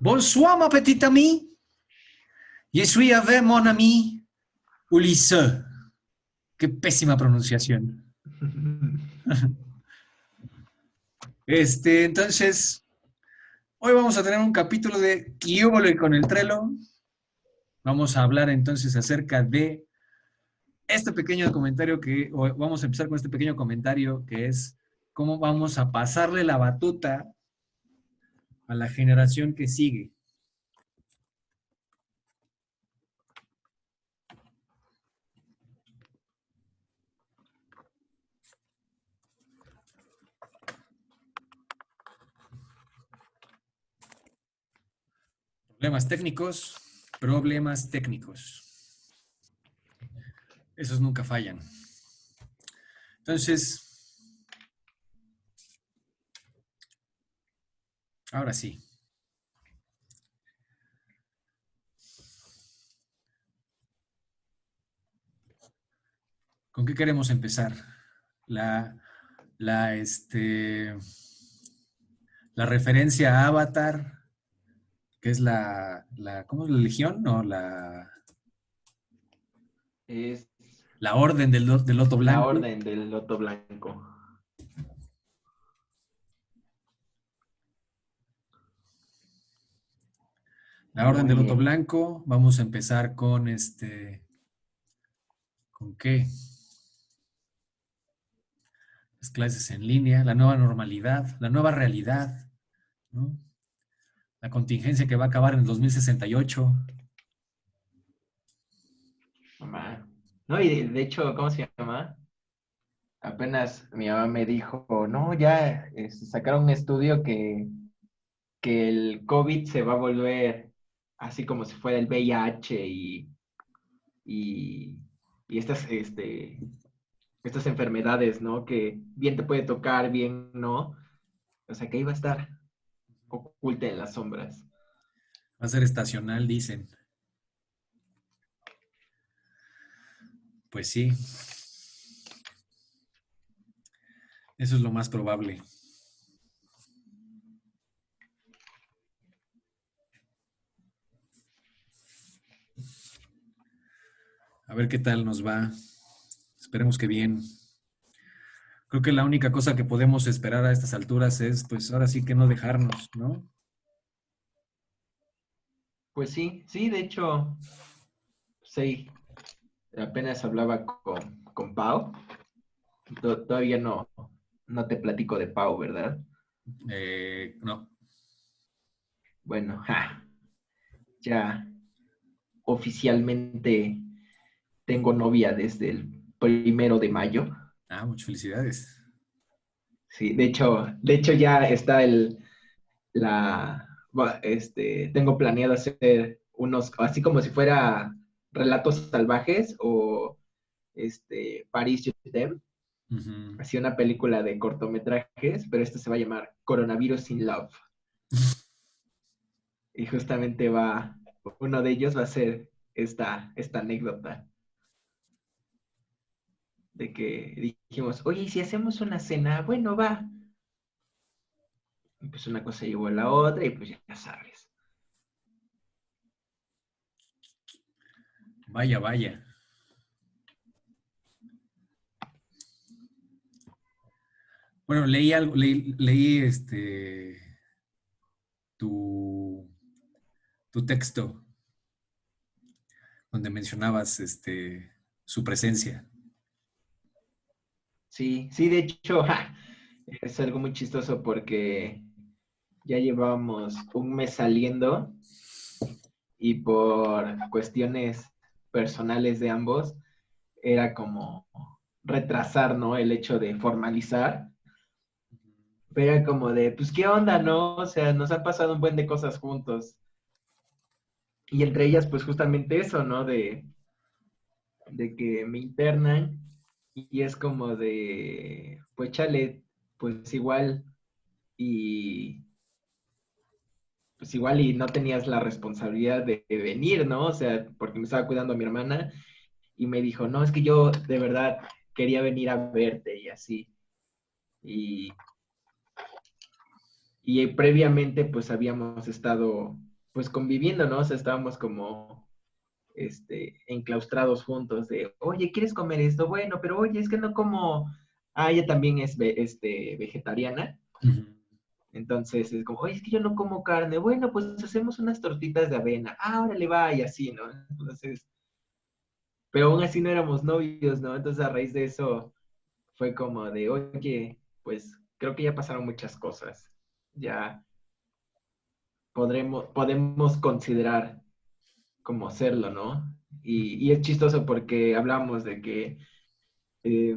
Bonsoir, ma petite amie. Je suis avec mon ami Ulysse. Qué pésima pronunciación. Entonces, hoy vamos a tener un capítulo de Kiobole con el Trello. Vamos a hablar entonces acerca de este pequeño comentario o vamos a empezar con este pequeño comentario que es cómo vamos a pasarle la batuta a la generación que sigue. Problemas técnicos. Esos nunca fallan. Entonces, ahora sí. ¿Con qué queremos empezar? La, la, este, la referencia a Avatar, que es ¿cómo es la Legión? No, Es la Orden del Loto la Blanco. orden del loto blanco. La Orden Muy del Loto bien. Blanco. Vamos a empezar con ¿con qué? Las clases en línea, la nueva normalidad, la nueva realidad, ¿no? La contingencia que va a acabar en el 2068. Mamá. No, y de hecho, ¿cómo se llama? Apenas mi mamá me dijo, no, ya sacaron un estudio que el COVID se va a volver así como si fuera el VIH y, y estas enfermedades, ¿no? Que bien te puede tocar, bien no. O sea, que iba a estar oculta en las sombras. Va a ser estacional, dicen. Pues sí, eso es lo más probable. A ver qué tal nos va. Esperemos que bien. Creo que la única cosa que podemos esperar a estas alturas es, pues ahora sí que no dejarnos, ¿no? Pues sí, sí, de hecho, sí, apenas hablaba con Pau. Todavía no te platico de Pau, ¿verdad? No. Bueno, ya oficialmente tengo novia desde el 1 de mayo. Ah, muchas felicidades. Sí, de hecho ya está tengo planeado hacer unos, así como si fuera Relatos Salvajes o Paris Je t'aime, Ujú. así una película de cortometrajes, pero esta se va a llamar Coronavirus in Love. Y justamente uno de ellos va a ser esta anécdota de que dijimos, oye, ¿y si hacemos una cena? Bueno, va. Y pues una cosa llevó a la otra y pues ya sabes. Vaya, vaya. Bueno, leí algo, leí tu, tu texto donde mencionabas su presencia. Sí, sí, de hecho, es algo muy chistoso porque ya llevábamos un mes saliendo y por cuestiones personales de ambos era como retrasar, ¿no? El hecho de formalizar. Pero era como de, pues, ¿qué onda, no? O sea, nos han pasado un buen de cosas juntos. Y entre ellas, pues, justamente eso, ¿no? De que me internan y es como de, pues, chale, pues y igual y no tenías la responsabilidad de venir, ¿no? O sea, porque me estaba cuidando a mi hermana y me dijo, no, es que yo de verdad quería venir a verte y así. Y, y previamente pues habíamos estado pues conviviendo, ¿no? O sea, estábamos como enclaustrados juntos de, oye, ¿quieres comer esto? Bueno, pero oye, es que no como, ella también es vegetariana, Ujú. entonces es como, oye, es que yo no como carne, bueno, pues hacemos unas tortitas de avena, órale, va, y así, ¿no? Entonces, pero aún así no éramos novios, ¿no? Entonces a raíz de eso fue como de, oye, pues creo que ya pasaron muchas cosas, ya podemos considerar como hacerlo, ¿no? Y es chistoso porque hablamos de que eh,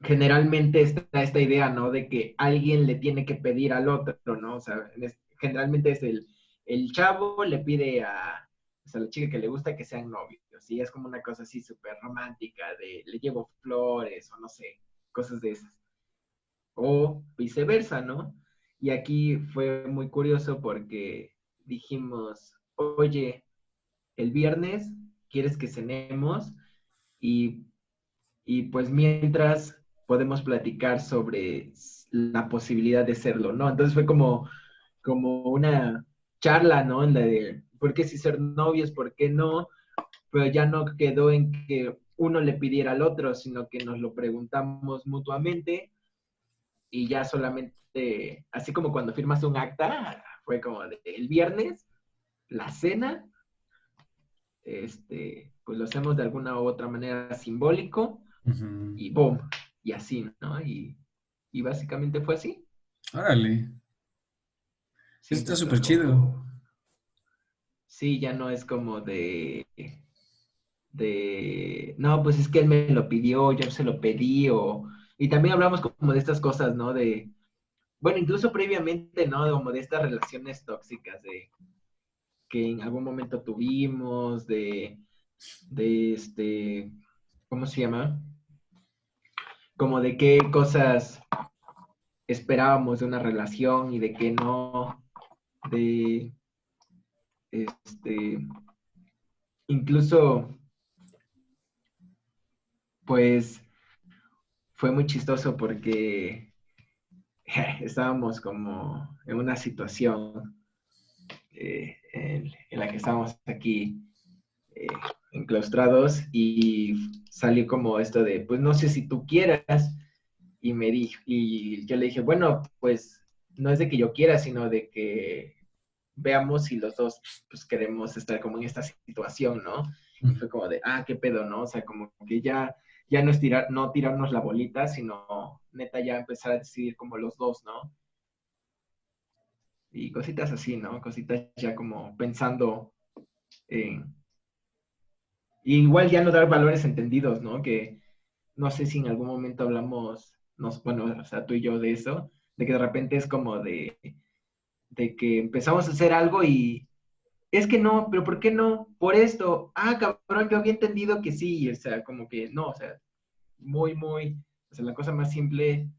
generalmente está esta idea, ¿no? De que alguien le tiene que pedir al otro, ¿no? O sea, generalmente es el chavo le pide pues, a la chica que le gusta que sean novios, y es como una cosa así súper romántica, de le llevo flores o no sé, cosas de esas. O viceversa, ¿no? Y aquí fue muy curioso porque dijimos, oye, el viernes quieres que cenemos y, y pues mientras podemos platicar sobre la posibilidad de serlo, ¿no? Entonces fue como una charla, ¿no? En la de por qué sí ser novios, por qué no, pero ya no quedó en que uno le pidiera al otro, sino que nos lo preguntamos mutuamente y ya solamente, así como cuando firmas un acta, fue como de, el viernes, la cena, pues lo hacemos de alguna u otra manera simbólico Ujú. y ¡boom! Y así, ¿no? Y básicamente fue así. Órale, Sí, está entonces súper chido. sí, ya no es como no, pues es que él me lo pidió, yo se lo pedí, y también hablamos como de estas cosas, ¿no? Bueno, incluso previamente, ¿no? Como de estas relaciones tóxicas, que en algún momento tuvimos, de ¿cómo se llama? Como de qué cosas esperábamos de una relación y de qué no, de, este, incluso, pues, fue muy chistoso porque estábamos como en una situación en la que estábamos aquí eh, enclaustrados y salió como esto de, pues no sé si tú quieras, y me dijo, y yo le dije, bueno, pues no es de que yo quiera, sino de que veamos si los dos pues queremos estar como en esta situación, ¿no? Y Ujú. fue como de, qué pedo, ¿no? O sea, como que ya no es no tirarnos la bolita, sino neta ya empezar a decidir como los dos, ¿no? Y cositas así, ¿no? Cositas ya como pensando en... Y igual ya no dar valores entendidos, ¿no? Que no sé si en algún momento hablamos, bueno, o sea, tú y yo de eso, de que de repente es como de que empezamos a hacer algo y es que no, pero ¿por qué no? Por esto, cabrón, yo había entendido que sí, o sea, como que no, o sea, o sea, la cosa más simple,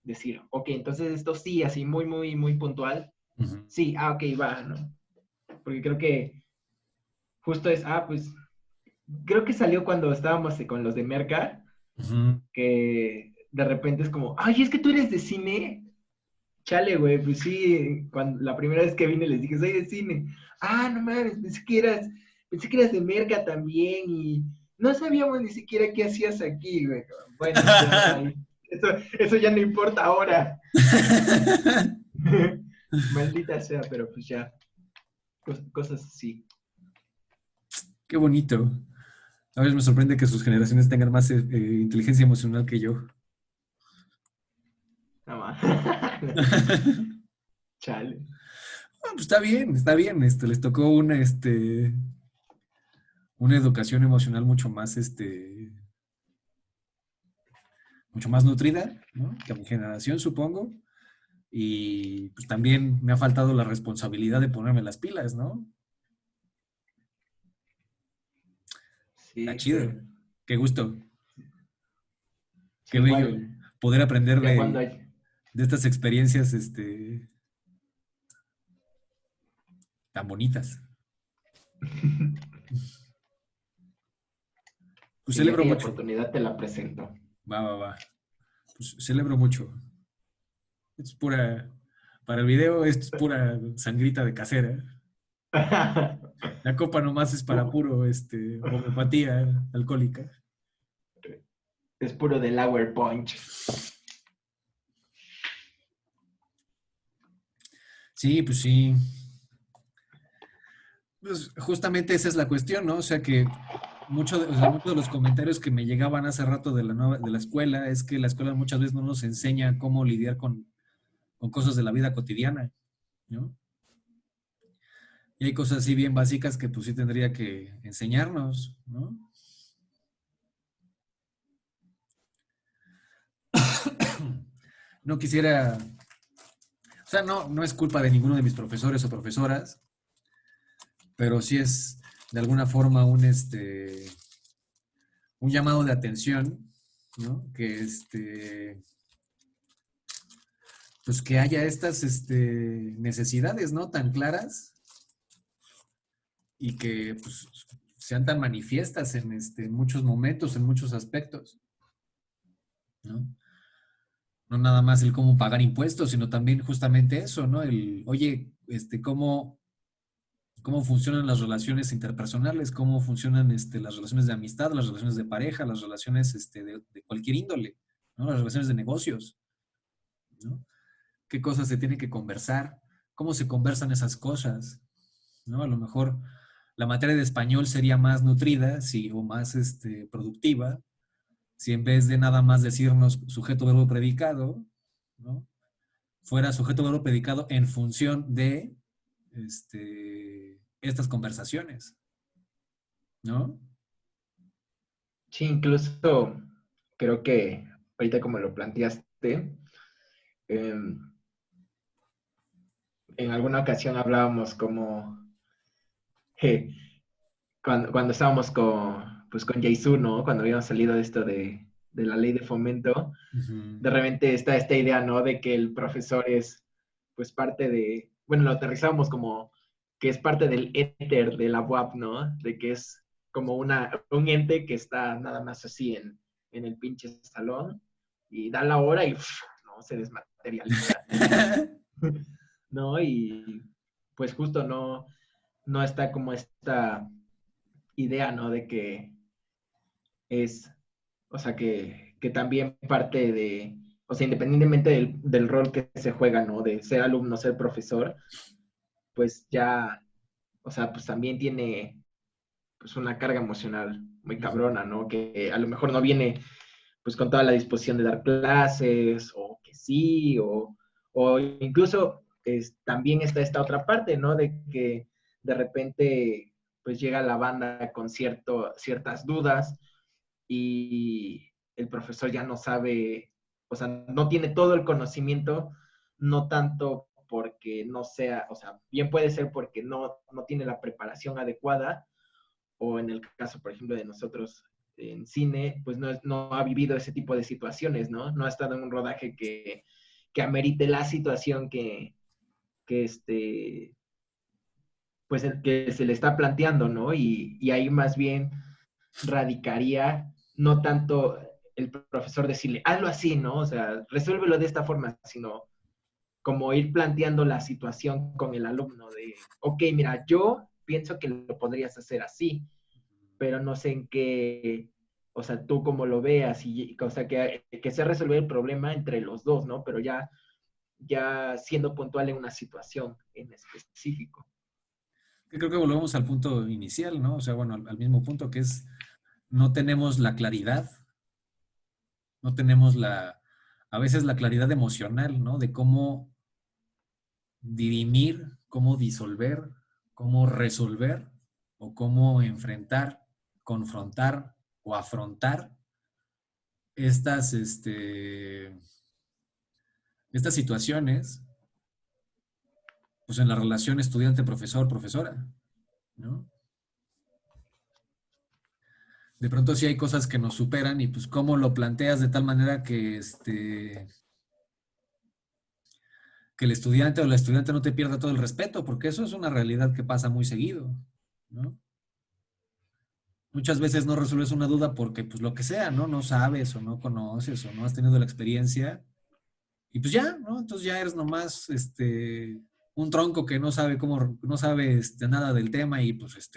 decir, ok, entonces esto sí, así muy, muy, muy puntual, Ujú. sí, ok, va, ¿no? Porque creo que justo pues, creo que salió cuando estábamos con los de Merca, Ujú. que de repente es como, ay, es que tú eres de cine. Chale, güey, pues sí, la primera vez que vine les dije, soy de cine. No mames, pensé que eras de Merca también y no sabíamos ni siquiera qué hacías aquí, güey. Bueno, ya, bye. Eso ya no importa ahora. Maldita sea, pero pues ya, cosas así. Qué bonito. A veces me sorprende que sus generaciones tengan más inteligencia emocional que yo. Nada más. Chale. Pues está bien, está bien. Les tocó una educación emocional mucho más nutrida, ¿no? Que a mi generación, supongo. Y pues también me ha faltado la responsabilidad de ponerme las pilas, ¿no? Está Sí, chido. Qué gusto, sí, qué bello igual, poder aprender ya cuando hay... de estas experiencias, tan bonitas. Pues Sí, ya celebro que hay mucho. oportunidad te la presento. Va, va, va. Pues celebro mucho. Es pura, para el video, esto es pura sangrita de casera. La copa nomás es para puro, homeopatía alcohólica. Es puro del Hour Punch. Sí, pues sí. Pues justamente esa es la cuestión, ¿no? O sea que muchos de los comentarios que me llegaban hace rato de la escuela es que la escuela muchas veces no nos enseña cómo lidiar con cosas de la vida cotidiana, ¿no? Y hay cosas así bien básicas que pues sí tendría que enseñarnos, ¿no? No quisiera, o sea, no es culpa de ninguno de mis profesores o profesoras, pero sí es de alguna forma un llamado de atención, ¿no? Que pues que haya estas necesidades, ¿no? Tan claras y que pues sean tan manifiestas en muchos momentos, en muchos aspectos, ¿no? No nada más el cómo pagar impuestos, sino también justamente eso, ¿no? Oye, cómo funcionan las relaciones interpersonales, cómo funcionan las relaciones de amistad, las relaciones de pareja, las relaciones de cualquier índole, ¿no? Las relaciones de negocios, ¿no? ¿Qué cosas se tienen que conversar? ¿Cómo se conversan esas cosas? ¿No? A lo mejor la materia de español sería más nutrida, sí, o más productiva, si en vez de nada más decirnos sujeto, verbo, predicado, ¿no? Fuera sujeto, verbo, predicado en función de estas conversaciones, ¿no? Sí, incluso creo que ahorita como lo planteaste, em, en alguna ocasión hablábamos como je, cuando estábamos pues con Jaisu, ¿no? Cuando habíamos salido de esto de la ley de fomento, Ujú. de repente está esta idea, ¿no? De que el profesor es pues parte de, bueno, lo aterrizamos como que es parte del éter de la UAP, ¿no? De que es como un ente que está nada más así en el pinche salón y da la hora y ¡puf! ¿No? Se desmaterializa, ¿no? Y pues justo no está como esta idea, ¿no? De que es, o sea, que también parte de, o sea, independientemente del rol que se juega, ¿no? De ser alumno, ser profesor, pues ya, o sea, pues también tiene pues una carga emocional muy Ujú. cabrona, ¿no? Que a lo mejor no viene pues con toda la disposición de dar clases, o que sí, o incluso también está esta otra parte, ¿no? De que de repente pues llega la banda con ciertas dudas y el profesor ya no sabe, o sea, no tiene todo el conocimiento, no tanto porque no sea, o sea, bien puede ser porque no tiene la preparación adecuada, o en el caso, por ejemplo, de nosotros en cine, pues no ha vivido ese tipo de situaciones, ¿no? No ha estado en un rodaje que amerite la situación que pues que se le está planteando, ¿no? Y ahí más bien radicaría no tanto el profesor decirle, hazlo así, ¿no? O sea, resuélvelo de esta forma, sino como ir planteando la situación con el alumno de, ok, mira, yo pienso que lo podrías hacer así, pero no sé en qué, o sea, tú cómo lo veas, y, o sea, que se resuelve el problema entre los dos, ¿no? Pero ya siendo puntual en una situación en específico. Que creo que volvemos al punto inicial, ¿no? O sea, bueno, al mismo punto que es, no tenemos la claridad, no tenemos a veces la claridad emocional, ¿no? De cómo dirimir, cómo disolver, cómo resolver o cómo enfrentar, confrontar o afrontar estas, estas situaciones, pues en la relación estudiante-profesor-profesora, ¿no? De pronto sí hay cosas que nos superan y pues cómo lo planteas de tal manera que el estudiante o la estudiante no te pierda todo el respeto, porque eso es una realidad que pasa muy seguido, ¿no? Muchas veces no resuelves una duda porque, pues, lo que sea, ¿no? No sabes o no conoces o no has tenido la experiencia y pues ya, ¿no? Entonces ya eres nomás, un tronco que no sabe no sabe nada del tema y pues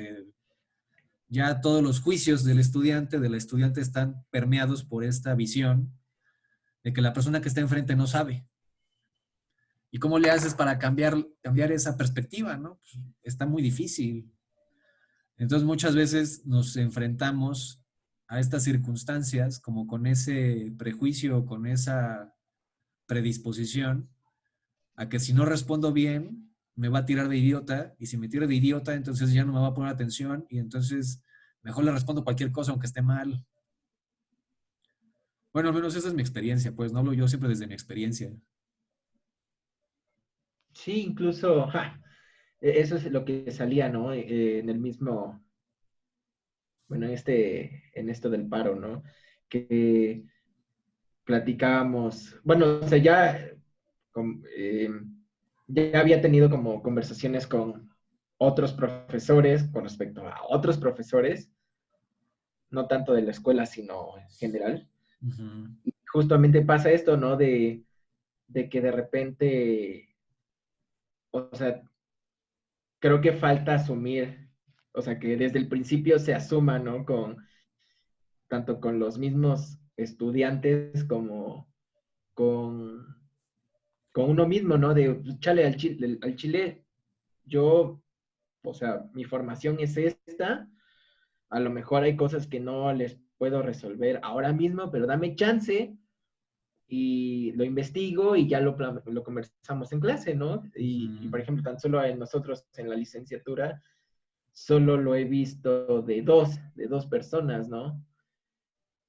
ya todos los juicios del estudiante, de la estudiante están permeados por esta visión de que la persona que está enfrente no sabe. ¿Y cómo le haces para cambiar esa perspectiva, no? Pues, está muy difícil. Entonces muchas veces nos enfrentamos a estas circunstancias como con ese prejuicio, con esa predisposición a que si no respondo bien, me va a tirar de idiota, y si me tira de idiota, entonces ya no me va a poner atención, y entonces mejor le respondo cualquier cosa aunque esté mal. Bueno, al menos esa es mi experiencia, pues no hablo yo siempre desde mi experiencia. Sí, incluso eso es lo que salía, ¿no? En el mismo, bueno, en esto del paro, ¿no? Que platicábamos, bueno, o sea, com- eh, ya había tenido como conversaciones con otros profesores con respecto a otros profesores, no tanto de la escuela, sino en general. Ujú. Y justamente pasa esto, ¿no? De que de repente, o sea, creo que falta asumir, o sea, que desde el principio se asuma, ¿no? Tanto con los mismos estudiantes como con, con uno mismo, ¿no? De, pues, chale, al chile, yo, o sea, mi formación es esta, a lo mejor hay cosas que no les puedo resolver ahora mismo, pero dame chance y lo investigo y ya lo conversamos en clase, ¿no? Por Ujú. ejemplo, tan solo en nosotros en la licenciatura, solo lo he visto de dos personas, ¿no?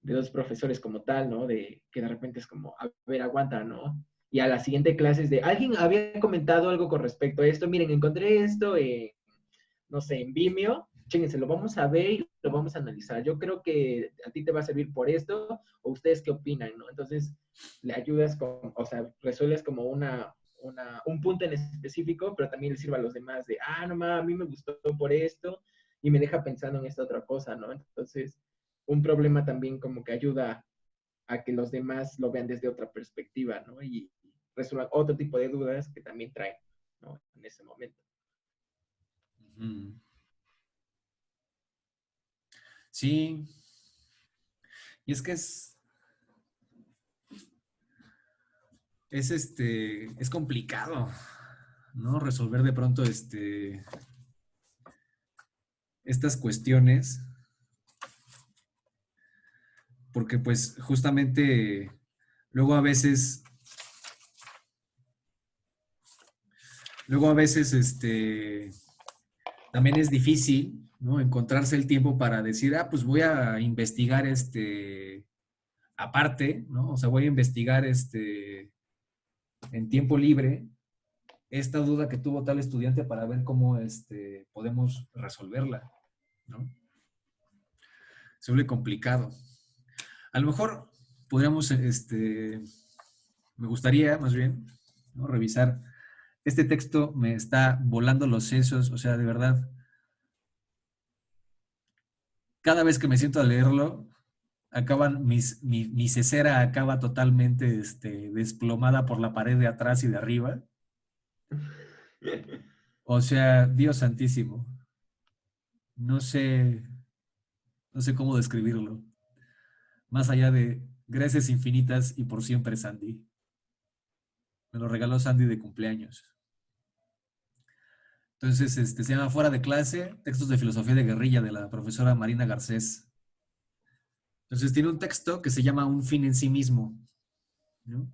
De dos profesores como tal, ¿no? De que de repente es como, a ver, aguanta, ¿no? Y a la siguiente clase es de, alguien había comentado algo con respecto a esto, miren, encontré esto, no sé, en Vimeo, chéguense, lo vamos a ver y lo vamos a analizar. Yo creo que a ti te va a servir por esto, o ustedes qué opinan, ¿no? Entonces, le ayudas con, o sea, resuelves como un punto en específico, pero también le sirve a los demás de, no mames, a mí me gustó por esto, y me deja pensando en esta otra cosa, ¿no? Entonces, un problema también como que ayuda a que los demás lo vean desde otra perspectiva, ¿no? Y resuelvan otro tipo de dudas que también traen, ¿no? En ese momento. Ujú. Sí, y es que es complicado, ¿no? Resolver de pronto estas cuestiones, porque pues justamente luego a veces, luego a veces también es difícil, ¿no? Encontrarse el tiempo para decir, pues voy a investigar aparte, ¿no? O sea, voy a investigar en tiempo libre esta duda que tuvo tal estudiante para ver cómo podemos resolverla, ¿no? Se vuelve complicado. A lo mejor podríamos, me gustaría más bien, ¿no? Revisar. Este texto me está volando los sesos, o sea, de verdad, cada vez que me siento a leerlo, mi cesera acaba totalmente desplomada por la pared de atrás y de arriba. O sea, Dios santísimo, no sé, no sé cómo describirlo. Más allá de gracias infinitas y por siempre, Sandy. Me lo regaló Sandy de cumpleaños. Entonces, se llama Fuera de clase, textos de filosofía de guerrilla de la profesora Marina Garcés. Entonces, tiene un texto que se llama Un fin en sí mismo, ¿no?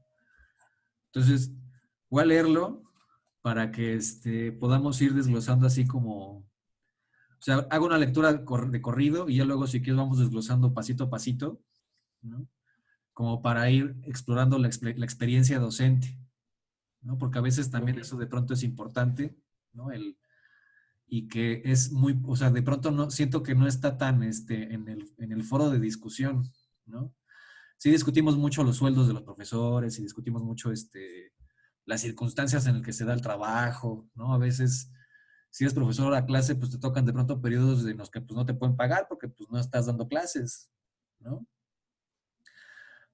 Entonces, voy a leerlo para que podamos ir desglosando así como, o sea, hago una lectura de corrido y ya luego si quieres vamos desglosando pasito a pasito, ¿no? Como para ir explorando la experiencia docente, ¿no? Porque a veces también Ok. eso de pronto es importante, ¿no? Y que es muy, o sea, de pronto no, siento que no está tan en el foro de discusión, ¿no? Sí discutimos mucho los sueldos de los profesores y discutimos mucho las circunstancias en las que se da el trabajo, ¿no? A veces, si eres profesor a clase, pues te tocan de pronto periodos en los que pues no te pueden pagar porque pues no estás dando clases, ¿no?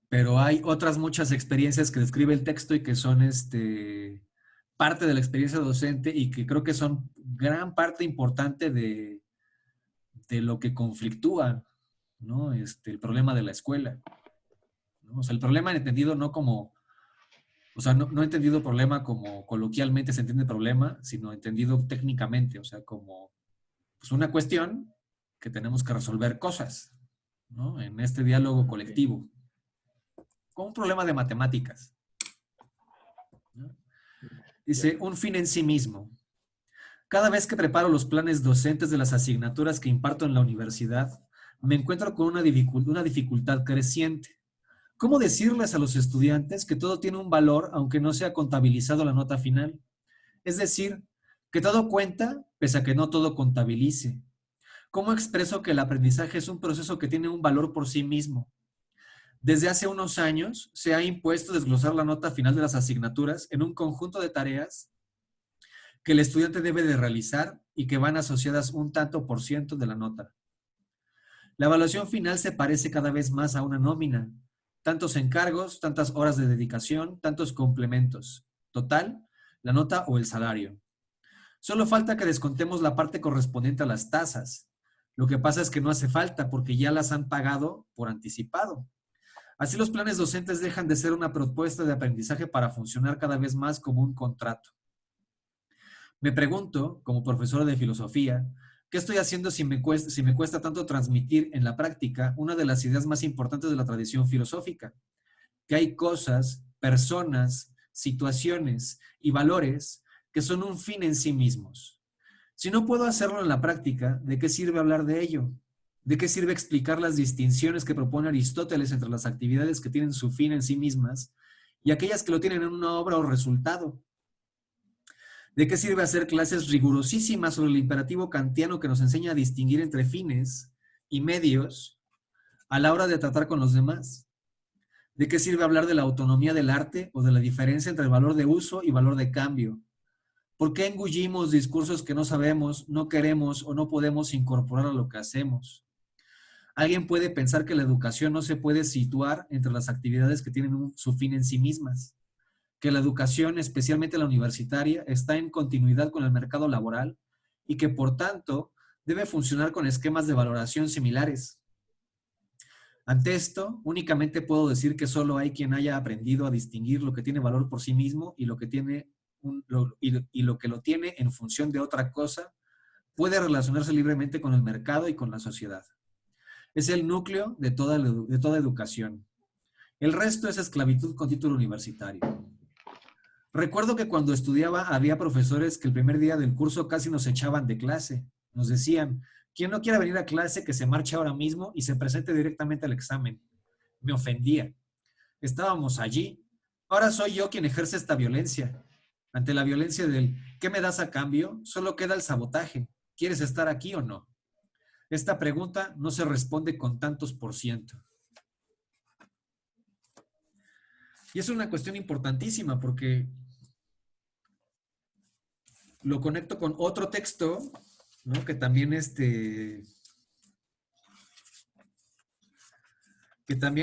Pero hay otras muchas experiencias que describe el texto y que son parte de la experiencia docente y que creo que son gran parte importante de lo que conflictúa, ¿no? El problema de la escuela, ¿no? O sea, el problema entendido no como, o sea, no entendido problema como coloquialmente se entiende problema, sino entendido técnicamente, o sea, como pues, una cuestión que tenemos que resolver cosas, ¿no? En este diálogo Ok. colectivo, como un problema de matemáticas, ¿no? Ya. Dice, un fin en sí mismo. Cada vez que preparo los planes docentes de las asignaturas que imparto en la universidad, me encuentro con una dificultad creciente. ¿Cómo decirles a los estudiantes que todo tiene un valor aunque no sea contabilizado la nota final? Es decir, que todo cuenta pese a que no todo contabilice. ¿Cómo expreso que el aprendizaje es un proceso que tiene un valor por sí mismo? Desde hace unos años se ha impuesto desglosar la nota final de las asignaturas en un conjunto de tareas que el estudiante debe de realizar y que van asociadas un tanto por ciento de la nota. La evaluación final se parece cada vez más a una nómina. Tantos encargos, tantas horas de dedicación, tantos complementos. Total, la nota o el salario. Solo falta que descontemos la parte correspondiente a las tasas. Lo que pasa es que no hace falta porque ya las han pagado por anticipado. Así los planes docentes dejan de ser una propuesta de aprendizaje para funcionar cada vez más como un contrato. Me pregunto, como profesor de filosofía, ¿qué estoy haciendo si me cuesta tanto transmitir en la práctica una de las ideas más importantes de la tradición filosófica? Que hay cosas, personas, situaciones y valores que son un fin en sí mismos. Si no puedo hacerlo en la práctica, ¿de qué sirve hablar de ello? ¿De qué sirve explicar las distinciones que propone Aristóteles entre las actividades que tienen su fin en sí mismas y aquellas que lo tienen en una obra o resultado? ¿De qué sirve hacer clases rigurosísimas sobre el imperativo kantiano que nos enseña a distinguir entre fines y medios a la hora de tratar con los demás? ¿De qué sirve hablar de la autonomía del arte o de la diferencia entre el valor de uso y valor de cambio? ¿Por qué engullimos discursos que no sabemos, no queremos o no podemos incorporar a lo que hacemos? Alguien puede pensar que la educación no se puede situar entre las actividades que tienen su fin en sí mismas, que la educación, especialmente la universitaria, está en continuidad con el mercado laboral y que, por tanto, debe funcionar con esquemas de valoración similares. Ante esto, únicamente puedo decir que solo hay quien haya aprendido a distinguir lo que tiene valor por sí mismo y lo que tiene y lo que lo tiene en función de otra cosa puede relacionarse libremente con el mercado y con la sociedad. Es el núcleo de toda educación. El resto es esclavitud con título universitario. Recuerdo que cuando estudiaba había profesores que el primer día del curso casi nos echaban de clase. Nos decían, quien no quiera venir a clase, que se marche ahora mismo y se presente directamente al examen. Me ofendía. Estábamos allí. Ahora soy yo quien ejerce esta violencia. Ante la violencia del ¿qué me das a cambio? Solo queda el sabotaje. ¿Quieres estar aquí o no? Esta pregunta no se responde con tantos por ciento. Y es una cuestión importantísima porque lo conecto con otro texto, ¿no? Que también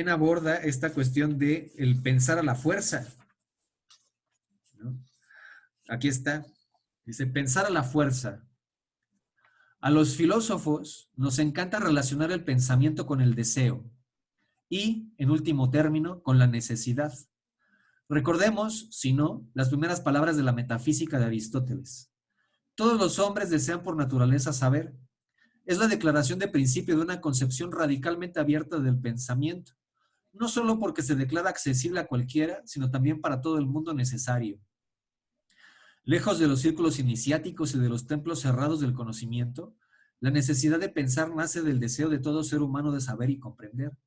aborda esta cuestión de el pensar a la fuerza, ¿no? Aquí está. Dice, pensar a la fuerza. A los filósofos nos encanta relacionar el pensamiento con el deseo y, en último término, con la necesidad. Recordemos, si no, las primeras palabras de la metafísica de Aristóteles. Todos los hombres desean por naturaleza saber. Es la declaración de principio de una concepción radicalmente abierta del pensamiento, no solo porque se declara accesible a cualquiera, sino también para todo el mundo necesario. Lejos de los círculos iniciáticos y de los templos cerrados del conocimiento, la necesidad de pensar nace del deseo de todo ser humano de saber y comprender.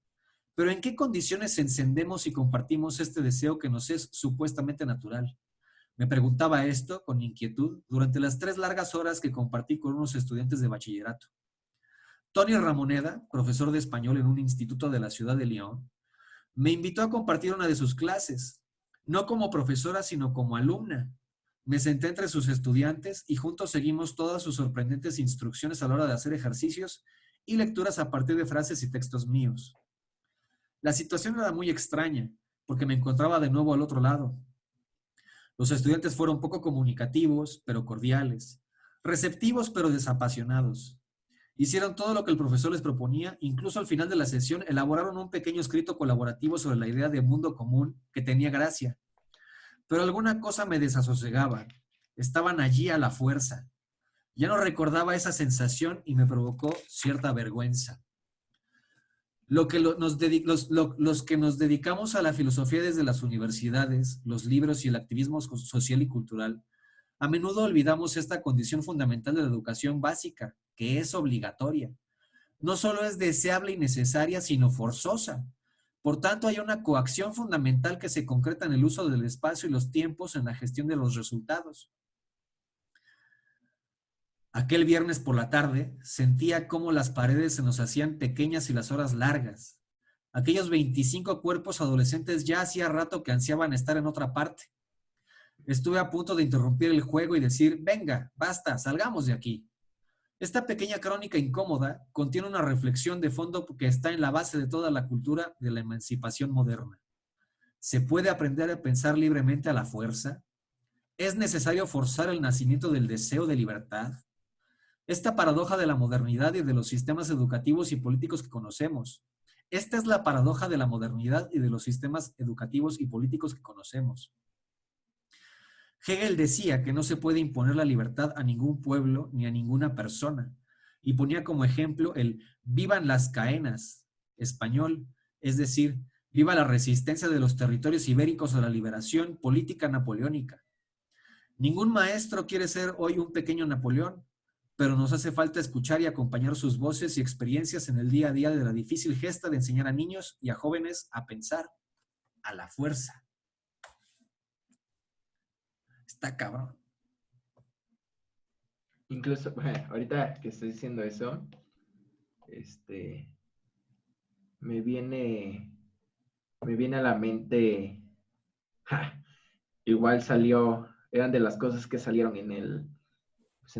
Pero ¿en qué condiciones encendemos y compartimos este deseo que nos es supuestamente natural? Me preguntaba esto con inquietud durante las 3 largas horas que compartí con unos estudiantes de bachillerato. Tony Ramoneda, profesor de español en un instituto de la ciudad de Lyon, me invitó a compartir una de sus clases, no como profesora, sino como alumna. Me senté entre sus estudiantes y juntos seguimos todas sus sorprendentes instrucciones a la hora de hacer ejercicios y lecturas a partir de frases y textos míos. La situación era muy extraña, porque me encontraba de nuevo al otro lado. Los estudiantes fueron poco comunicativos, pero cordiales, receptivos, pero desapasionados. Hicieron todo lo que el profesor les proponía, incluso al final de la sesión elaboraron un pequeño escrito colaborativo sobre la idea de mundo común que tenía gracia. Pero alguna cosa me desasosegaba. Estaban allí a la fuerza. Ya no recordaba esa sensación y me provocó cierta vergüenza. Los que nos dedicamos a la filosofía desde las universidades, los libros y el activismo social y cultural, a menudo olvidamos esta condición fundamental de la educación básica, que es obligatoria. No solo es deseable y necesaria, sino forzosa. Por tanto, hay una coacción fundamental que se concreta en el uso del espacio y los tiempos en la gestión de los resultados. Aquel viernes por la tarde sentía cómo las paredes se nos hacían pequeñas y las horas largas. Aquellos 25 cuerpos adolescentes ya hacía rato que ansiaban estar en otra parte. Estuve a punto de interrumpir el juego y decir, venga, basta, salgamos de aquí. Esta pequeña crónica incómoda contiene una reflexión de fondo que está en la base de toda la cultura de la emancipación moderna. ¿Se puede aprender a pensar libremente a la fuerza? ¿Es necesario forzar el nacimiento del deseo de libertad? Esta paradoja de la modernidad y de los sistemas educativos y políticos que conocemos. Esta es la paradoja de la modernidad y de los sistemas educativos y políticos que conocemos. Hegel decía que no se puede imponer la libertad a ningún pueblo ni a ninguna persona, y ponía como ejemplo el vivan las caenas español, es decir, viva la resistencia de los territorios ibéricos a la liberación política napoleónica. Ningún maestro quiere ser hoy un pequeño Napoleón, pero nos hace falta escuchar y acompañar sus voces y experiencias en el día a día de la difícil gesta de enseñar a niños y a jóvenes a pensar a la fuerza. Está cabrón. Incluso, bueno, ahorita que estoy diciendo eso, me viene a la mente, igual eran de las cosas que salieron en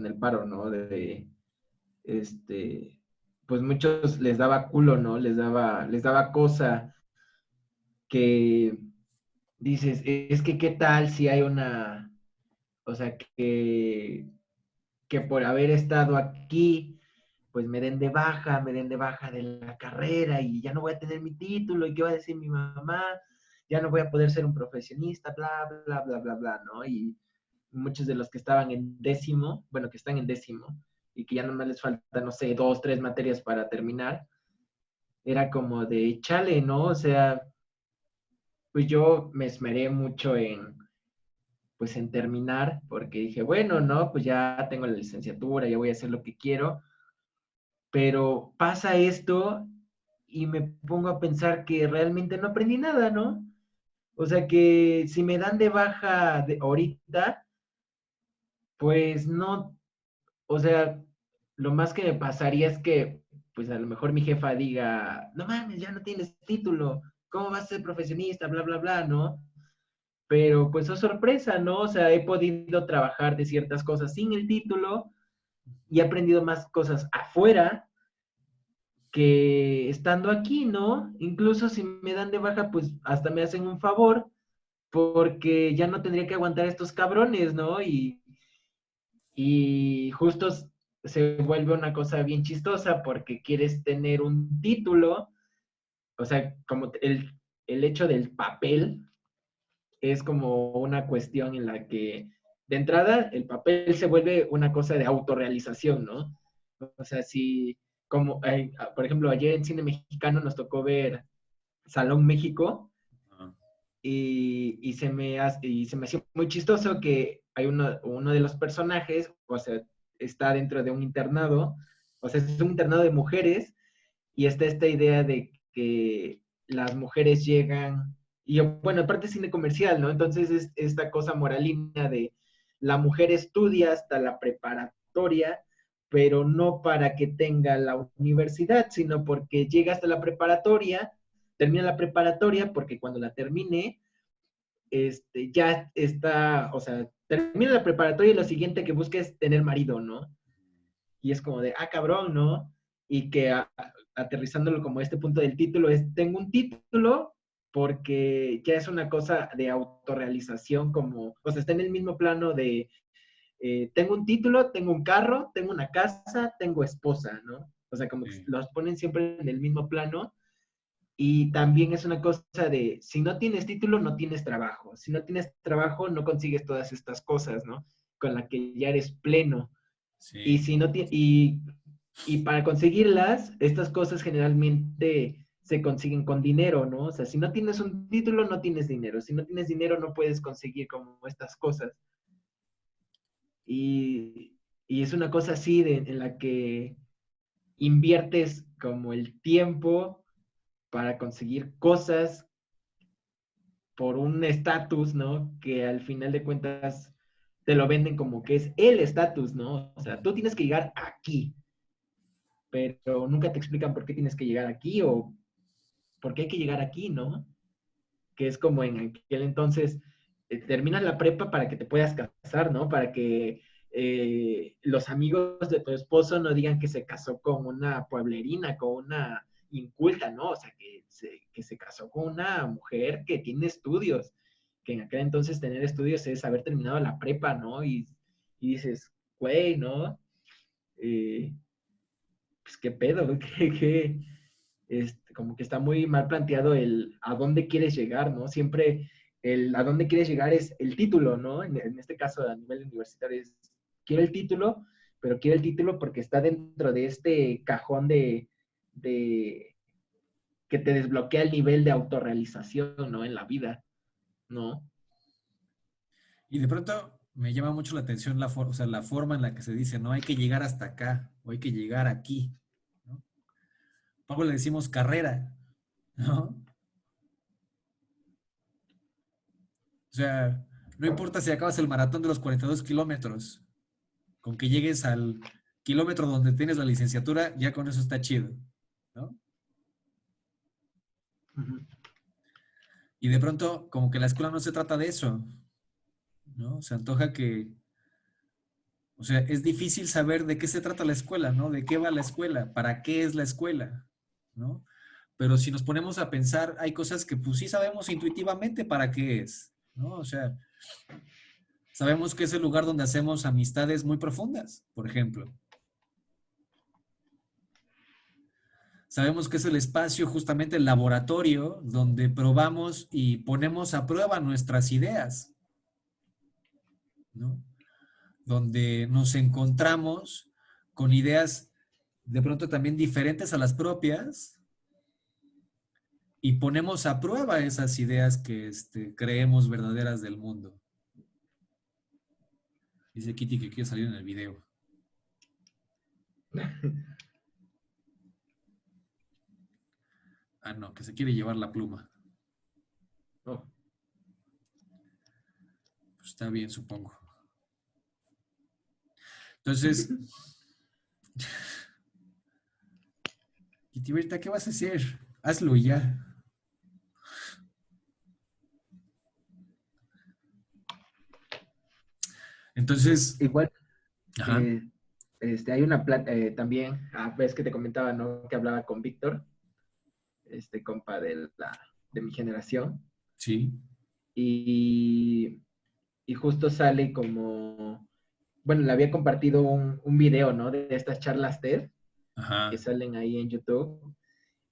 el paro, ¿no? Pues muchos les daba culo, ¿no? Les daba cosa que dices, es que qué tal si hay o sea, que por haber estado aquí, pues me den de baja de la carrera y ya no voy a tener mi título y qué va a decir mi mamá, ya no voy a poder ser un profesionista, bla, bla, bla, bla, bla, ¿no? Y muchos de los que estaban en décimo, bueno, que están en décimo y que ya nomás les falta, no sé, 2, 3 materias para terminar, era como de chale, ¿no? O sea, pues yo me esmeré mucho pues en terminar, porque dije, bueno, no, pues ya tengo la licenciatura, ya voy a hacer lo que quiero, pero pasa esto y me pongo a pensar que realmente no aprendí nada, ¿no? O sea que si me dan de baja ahorita, pues no, o sea, lo más que me pasaría es que, pues a lo mejor mi jefa diga, no mames, ya no tienes título, ¿cómo vas a ser profesionista? Bla, bla, bla, ¿no? Pero pues oh sorpresa, ¿no? O sea, he podido trabajar de ciertas cosas sin el título y he aprendido más cosas afuera que estando aquí, ¿no? Incluso si me dan de baja, pues hasta me hacen un favor porque ya no tendría que aguantar a estos cabrones, ¿no? Y justo se vuelve una cosa bien chistosa porque quieres tener un título, o sea, como el hecho del papel es como una cuestión en la que de entrada el papel se vuelve una cosa de autorrealización, ¿no? O sea, si, como, por ejemplo, ayer en Cine Mexicano nos tocó ver Salón México y se me hacía muy chistoso que hay uno de los personajes, o sea, está dentro de un internado, o sea, es un internado de mujeres y está esta idea de que las mujeres llegan, y bueno, aparte es cine comercial, ¿no? Entonces es esta cosa moralina de la mujer estudia hasta la preparatoria, pero no para que tenga la universidad, sino porque llega hasta la preparatoria, termina la preparatoria, porque cuando la termine, ya está, o sea, termina la preparatoria y lo siguiente que busca es tener marido, ¿no? Y es como de, cabrón, ¿no? Y que aterrizándolo como este punto del título es, tengo un título, porque ya es una cosa de autorrealización, como, o sea, está en el mismo plano de, tengo un título, tengo un carro, tengo una casa, tengo esposa, ¿no? O sea, como que Sí, los ponen siempre en el mismo plano. Y también es una cosa de, si no tienes título, no tienes trabajo. Si no tienes trabajo, no consigues todas estas cosas, ¿no? Con las que ya eres pleno. Y, sí. si no y para conseguirlas, estas cosas generalmente se consiguen con dinero, ¿no? O sea, si no tienes un título, no tienes dinero. Si no tienes dinero, no puedes conseguir como estas cosas. Y, y es una cosa así en la que inviertes como el tiempo para conseguir cosas por un estatus, ¿no? Que al final de cuentas te lo venden como que es el estatus, ¿no? O sea, tú tienes que llegar aquí, pero nunca te explican por qué tienes que llegar aquí o por qué hay que llegar aquí, ¿no? Que es como en aquel entonces, terminas la prepa para que te puedas casar, ¿no? Para que los amigos de tu esposo no digan que se casó con una pueblerina, con una inculta, ¿no? O sea, que se casó con una mujer que tiene estudios, que en aquel entonces tener estudios es haber terminado la prepa, ¿no? Y dices, güey, ¿no? Eh, pues qué pedo, como que está muy mal planteado el a dónde quieres llegar, ¿no? Siempre el a dónde quieres llegar es el título, ¿no? En este caso, a nivel universitario, es quiero el título, pero quiero el título porque está dentro de este cajón de que te desbloquea el nivel de autorrealización, ¿no? En la vida, ¿no? Y de pronto me llama mucho la atención o sea, la forma en la que se dice, no hay que llegar hasta acá, o hay que llegar aquí, ¿no? Luego le decimos carrera, ¿no? O sea, no importa si acabas el maratón de los 42 kilómetros, con que llegues al kilómetro donde tienes la licenciatura, ya con eso está chido, ¿no? Uh -huh. Y de pronto, como que la escuela no se trata de eso, ¿no? Se antoja que, o sea, es difícil saber de qué se trata la escuela, ¿no? ¿De qué va la escuela? ¿Para qué es la escuela? ¿No? Pero si nos ponemos a pensar, hay cosas que pues sí sabemos intuitivamente para qué es, ¿no? O sea, sabemos que es el lugar donde hacemos amistades muy profundas, por ejemplo. Sabemos que es el espacio, justamente el laboratorio, donde probamos y ponemos a prueba nuestras ideas, ¿no? Donde nos encontramos con ideas de pronto también diferentes a las propias y ponemos a prueba esas ideas que creemos verdaderas del mundo. Dice Kitty que quiere salir en el video. Ah, no, que se quiere llevar la pluma. Oh. Pues está bien, supongo. Entonces, Kitty, ahorita, ¿qué vas a hacer? Hazlo ya. Entonces, Igual, ajá, eh, hay una plata también, ves que te comentaba, ¿no? Que hablaba con Víctor, este compa de mi generación, sí, y, y justo sale como, bueno, le había compartido un video, ¿no? De estas charlas TED que ajá. salen ahí en YouTube,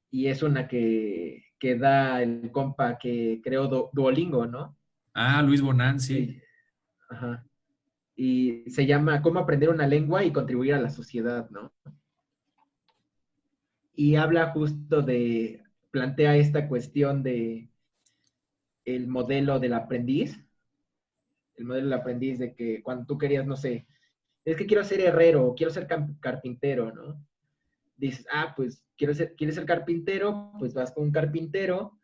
y es una que da el compa que creó Duolingo, ¿no? Ah, Luis Bonan, sí. Sí, ajá. Y se llama Cómo aprender una lengua y contribuir a la sociedad, ¿no? Y habla justo plantea esta cuestión de el modelo del aprendiz, el modelo del aprendiz de que cuando tú querías, no sé, es que quiero ser herrero, quiero ser carpintero, ¿no? Dices, pues quieres ser carpintero, pues vas con un carpintero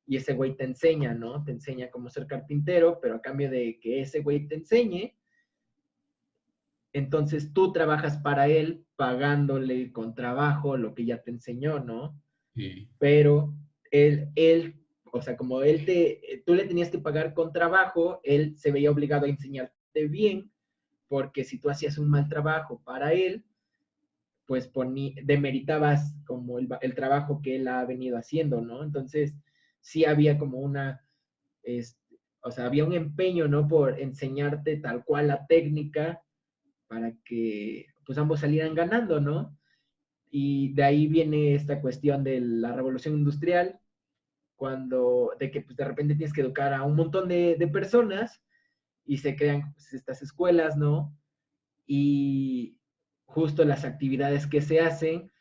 y ese güey te enseña, ¿no? Te enseña cómo ser carpintero, pero a cambio de que ese güey te enseñe, entonces tú trabajas para él pagándole con trabajo lo que ya te enseñó, ¿no? Sí. Pero o sea, como tú le tenías que pagar con trabajo, él se veía obligado a enseñarte bien, porque si tú hacías un mal trabajo para él, pues demeritabas como el trabajo que él ha venido haciendo, ¿no? Entonces, sí había como o sea, había un empeño, ¿no? Por enseñarte tal cual la técnica para que pues ambos salieran ganando, ¿no? Y de ahí viene esta cuestión de la revolución industrial, de que pues, de repente tienes que educar a un montón de personas y se crean pues, estas escuelas, ¿no? Y justo las actividades que se hacen,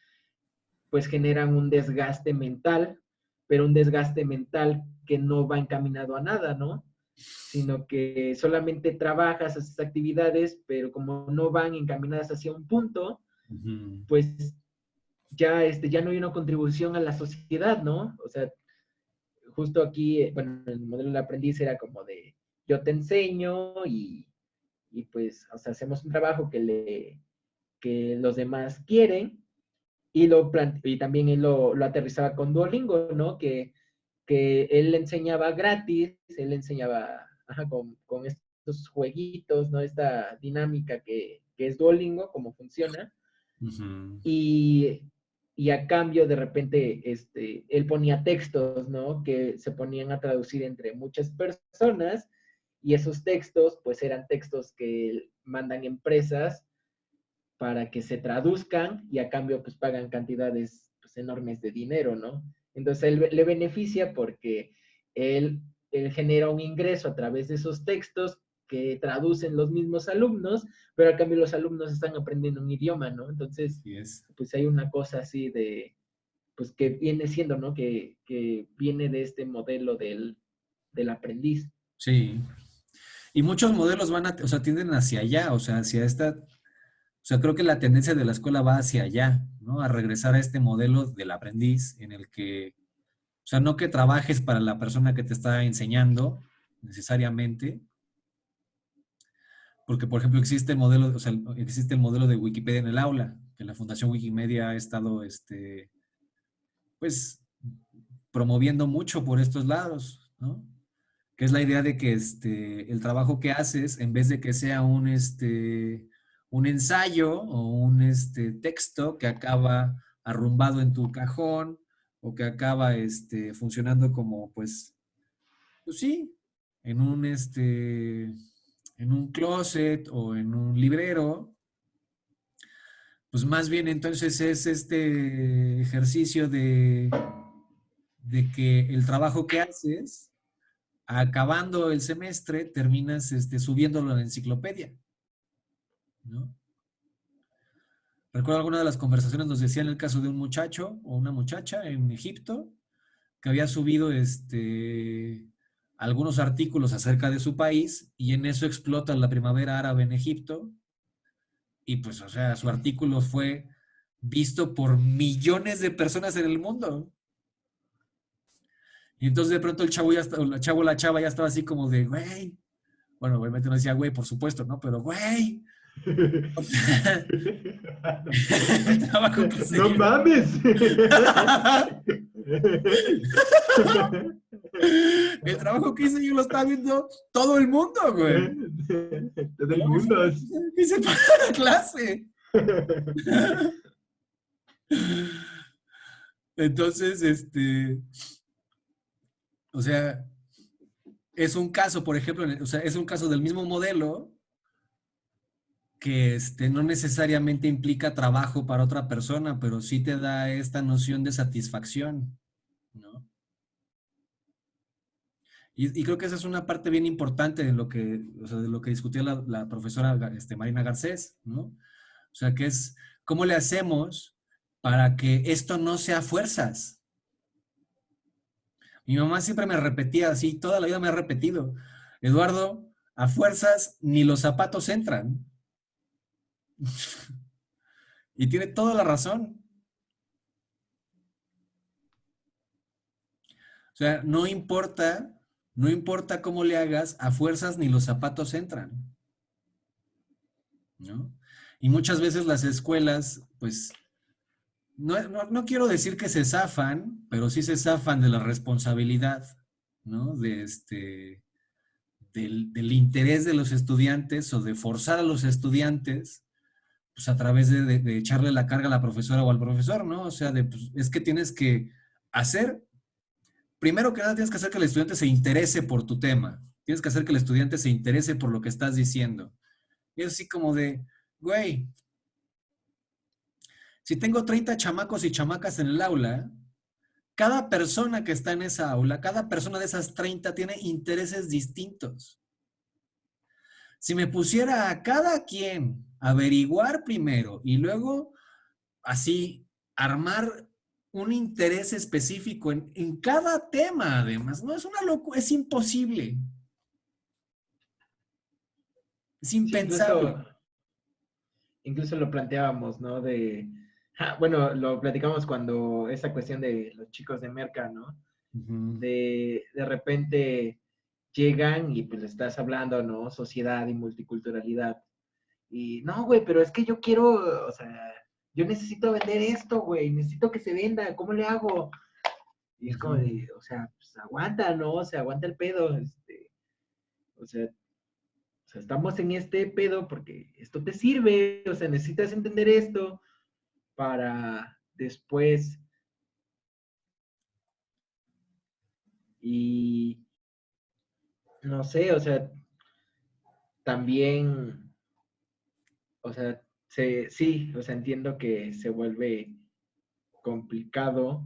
pues generan un desgaste mental, pero un desgaste mental que no va encaminado a nada, ¿no? Sino que solamente trabajas esas actividades, pero como no van encaminadas hacia un punto, pues ya no hay una contribución a la sociedad, ¿no? O sea, justo aquí, bueno, el modelo del aprendiz era como de, yo te enseño y pues, o sea, hacemos un trabajo que los demás quieren y también él lo aterrizaba con Duolingo, ¿no? Que él le enseñaba gratis, él le enseñaba ajá, con estos jueguitos, ¿no? Esta dinámica que es Duolingo, cómo funciona. Y, y a cambio, de repente, él ponía textos, ¿no? Que se ponían a traducir entre muchas personas y esos textos, pues eran textos que mandan empresas para que se traduzcan y a cambio pues pagan cantidades pues, enormes de dinero, ¿no? Entonces él le beneficia porque él, él genera un ingreso a través de esos textos que traducen los mismos alumnos, pero a cambio los alumnos están aprendiendo un idioma, ¿no? Entonces, pues hay una cosa así de, pues que viene siendo, ¿no? Que viene de este modelo del aprendiz. Sí. Y muchos modelos o sea, tienden hacia allá, o sea, o sea, creo que la tendencia de la escuela va hacia allá, ¿no? A regresar a este modelo del aprendiz en el que, o sea, no que trabajes para la persona que te está enseñando necesariamente, porque, por ejemplo, existe el modelo, o sea, existe el modelo de Wikipedia en el aula, que la Fundación Wikimedia ha estado, pues, promoviendo mucho por estos lados, ¿no? Que es la idea de que el trabajo que haces, en vez de que sea un ensayo o un texto que acaba arrumbado en tu cajón o que acaba funcionando como, pues sí, en en un closet o en un librero, pues más bien entonces es este ejercicio de que el trabajo que haces acabando el semestre, terminas subiéndolo a la enciclopedia, ¿no? Recuerdo alguna de las conversaciones nos decían el caso de un muchacho o una muchacha en Egipto que había subido algunos artículos acerca de su país y en eso explota la primavera árabe en Egipto y pues, o sea, su artículo fue visto por millones de personas en el mundo. Y entonces de pronto el chavo ya la chava ya estaba así como de, güey, bueno, obviamente no decía güey, por supuesto, ¿no? Pero güey, o sea, el trabajo que hice ¡No yo. mames! El trabajo que hice yo lo está viendo todo el mundo, güey. Todo Y el luego mundo. me hice para la clase. Entonces, o sea, es un caso, por ejemplo, o sea, es un caso del mismo modelo que no necesariamente implica trabajo para otra persona, pero sí te da esta noción de satisfacción, ¿no? Y creo que esa es una parte bien importante de lo que, o sea, de lo que discutió la profesora Marina Garcés, ¿no? O sea, que es, ¿cómo le hacemos para que esto no sea fuerzas? Mi mamá siempre me repetía así, toda la vida me ha repetido, Eduardo, a fuerzas ni los zapatos entran. Y tiene toda la razón. O sea, no importa cómo le hagas, a fuerzas ni los zapatos entran, ¿no? Y muchas veces las escuelas, pues, no quiero decir que se zafan, pero sí se zafan de la responsabilidad, ¿no? Del interés de los estudiantes o de forzar a los estudiantes, pues a través de echarle la carga a la profesora o al profesor, ¿no? O sea, pues, es que tienes que hacer primero que nada tienes que hacer que el estudiante se interese por tu tema. Tienes que hacer que el estudiante se interese por lo que estás diciendo. Y es así como de, güey, si tengo 30 chamacos y chamacas en el aula, cada persona que está en esa aula, cada persona de esas 30 tiene intereses distintos. Si me pusiera a cada quien a averiguar primero y luego así armar un interés específico en cada tema, además, no es una locura, es imposible, es Sí, impensable. incluso lo planteábamos, ¿no? Bueno, lo platicamos cuando esa cuestión de los chicos de Merca, ¿no? Ujú. De repente llegan y pues le estás hablando, ¿no? Sociedad y multiculturalidad. Y no, güey, pero es que yo quiero, o sea, yo necesito vender esto, güey, necesito que se venda, ¿cómo le hago? Y es como Ujú. de, o sea, pues aguanta, ¿no? O sea, aguanta el pedo, o sea, estamos en este pedo porque esto te sirve, o sea, necesitas entender esto para después y no sé, o sea, también, o sea, sí, o sea, entiendo que se vuelve complicado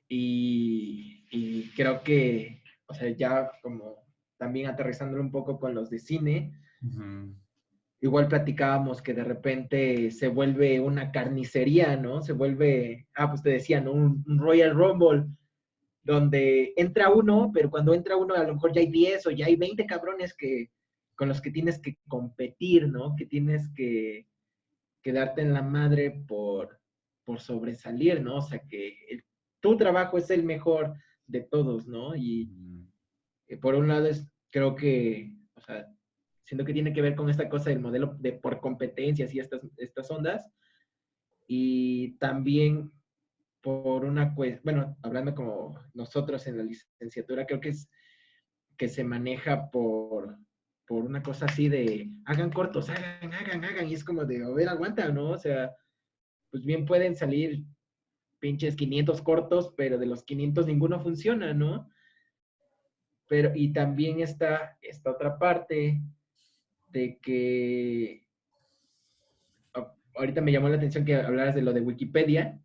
y creo que, o sea, ya como también aterrizándolo un poco con los de cine, Ujú. igual platicábamos que de repente se vuelve una carnicería, ¿no? Se vuelve, pues te decía, ¿no? Un Royal Rumble, donde entra uno, pero cuando entra uno a lo mejor ya hay 10 o ya hay 20 cabrones con los que tienes que competir, ¿no? Que tienes que darte en la madre por sobresalir, ¿no? O sea, que tu trabajo es el mejor de todos, ¿no? Y Ujú. por un lado creo que, o sea, siento que tiene que ver con esta cosa del modelo de por competencias y estas ondas, y también por una cuestión, bueno, hablando como nosotros en la licenciatura, creo que es que se maneja por una cosa así de hagan cortos, hagan, y es como de, a ver, aguanta, ¿no? O sea, pues bien pueden salir pinches 500 cortos, pero de los 500 ninguno funciona, ¿no? Pero, y también está esta otra parte de que ahorita me llamó la atención que hablaras de lo de Wikipedia,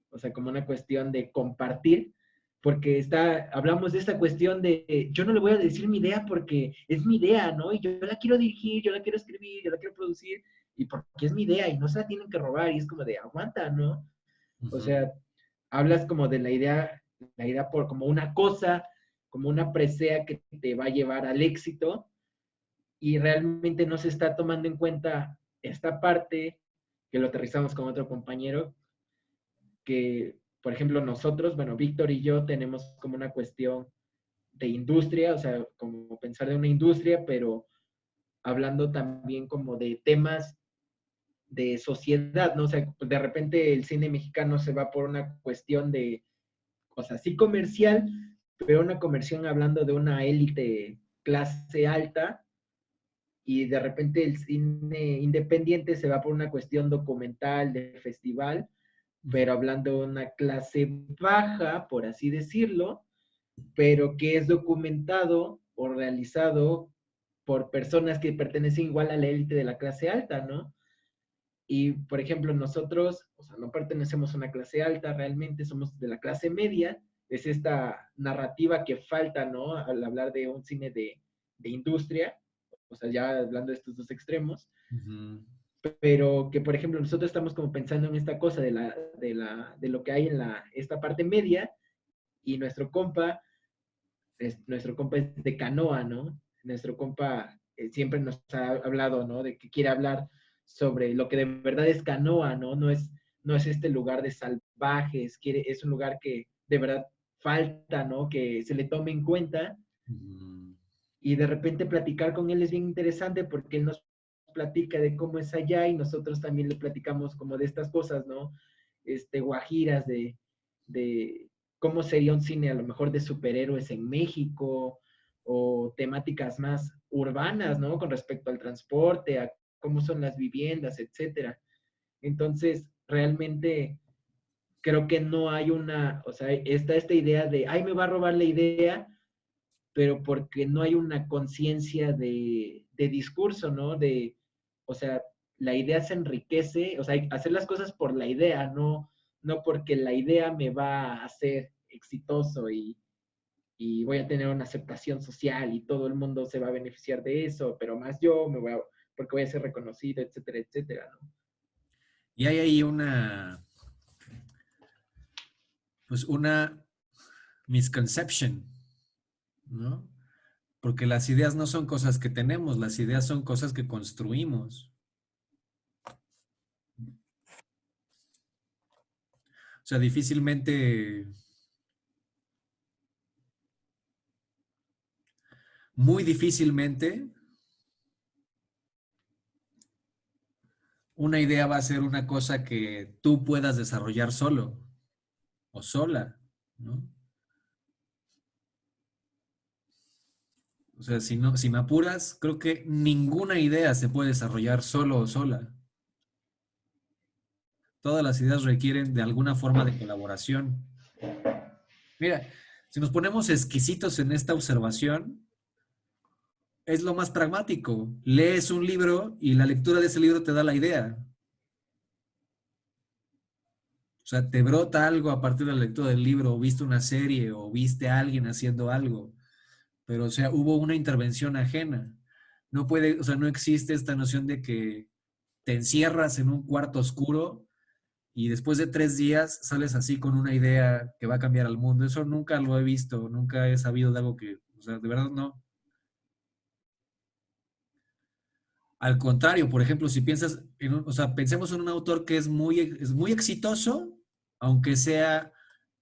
o sea, como una cuestión de compartir, porque hablamos de esta cuestión de yo no le voy a decir mi idea porque es mi idea, ¿no? Y yo la quiero dirigir, yo la quiero escribir, yo la quiero producir, y porque es mi idea y no se la tienen que robar, y es como de aguanta, ¿no? O Ujú. sea, hablas como de la idea por como una cosa, como una presea que te va a llevar al éxito, y realmente no se está tomando en cuenta esta parte que lo aterrizamos con otro compañero, que, por ejemplo, nosotros, bueno, Víctor y yo tenemos como una cuestión de industria, o sea, como pensar de una industria, pero hablando también como de temas de sociedad, ¿no? O sea, de repente el cine mexicano se va por una cuestión de, o sea, sí comercial, pero una comercial hablando de una élite clase alta, y de repente el cine independiente se va por una cuestión documental, de festival, pero hablando de una clase baja, por así decirlo, pero que es documentado o realizado por personas que pertenecen igual a la élite de la clase alta, ¿no? Y, por ejemplo, nosotros, o sea, no pertenecemos a una clase alta, realmente somos de la clase media, es esta narrativa que falta, ¿no? Al hablar de un cine de industria, o sea, ya hablando de estos dos extremos, Ujú. pero que, por ejemplo, nosotros estamos como pensando en esta cosa de lo que hay en esta parte media, y nuestro compa es de canoa, ¿no? Nuestro compa siempre nos ha hablado, ¿no? De que quiere hablar sobre lo que de verdad es canoa, ¿no? No es este lugar de salvajes, es un lugar que de verdad falta, ¿no? Que se le tome en cuenta, Ujú. y de repente platicar con él es bien interesante porque él nos platica de cómo es allá y nosotros también le platicamos como de estas cosas, ¿no? Guajiras de cómo sería un cine a lo mejor de superhéroes en México, o temáticas más urbanas, ¿no? Con respecto al transporte, a cómo son las viviendas, etcétera. Entonces, realmente creo que no hay una, o sea, está esta idea de, ay, me va a robar la idea, pero porque no hay una conciencia de discurso, ¿no? O sea, la idea se enriquece, o sea, hacer las cosas por la idea, no porque la idea me va a hacer exitoso y voy a tener una aceptación social y todo el mundo se va a beneficiar de eso, pero más yo porque voy a ser reconocido, etcétera, etcétera, ¿no? Y hay ahí una misconception, ¿no? Porque las ideas no son cosas que tenemos, las ideas son cosas que construimos. O sea, muy difícilmente, una idea va a ser una cosa que tú puedas desarrollar solo o sola, ¿no? O sea, si me apuras, creo que ninguna idea se puede desarrollar solo o sola. Todas las ideas requieren de alguna forma de colaboración. Mira, si nos ponemos exquisitos en esta observación, es lo más pragmático. Lees un libro y la lectura de ese libro te da la idea. O sea, te brota algo a partir de la lectura del libro, o viste una serie, o viste a alguien haciendo algo. Pero, o sea, hubo una intervención ajena. No puede, o sea, no existe esta noción de que te encierras en un cuarto oscuro y después de 3 días sales así con una idea que va a cambiar al mundo. Eso nunca lo he visto, nunca he sabido de algo que, o sea, de verdad no. Al contrario, por ejemplo, si piensas o sea, pensemos en un autor que es muy exitoso, aunque sea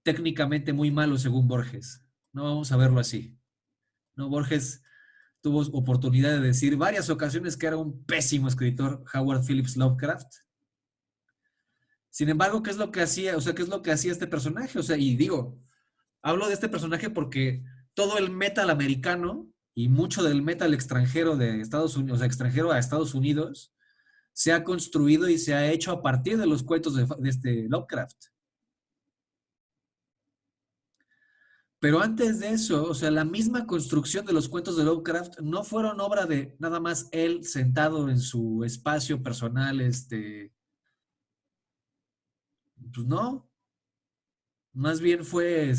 técnicamente muy malo según Borges. No vamos a verlo así. No, Borges tuvo oportunidad de decir varias ocasiones que era un pésimo escritor, Howard Phillips Lovecraft. Sin embargo, ¿qué es lo que hacía? O sea, ¿qué es lo que hacía este personaje? O sea, y digo, hablo de este personaje porque todo el metal americano y mucho del metal extranjero de Estados Unidos, o sea, extranjero a Estados Unidos, se ha construido y se ha hecho a partir de los cuentos de este Lovecraft. Pero antes de eso, o sea, la misma construcción de los cuentos de Lovecraft no fueron obra de nada más él sentado en su espacio personal, pues no, más bien fue,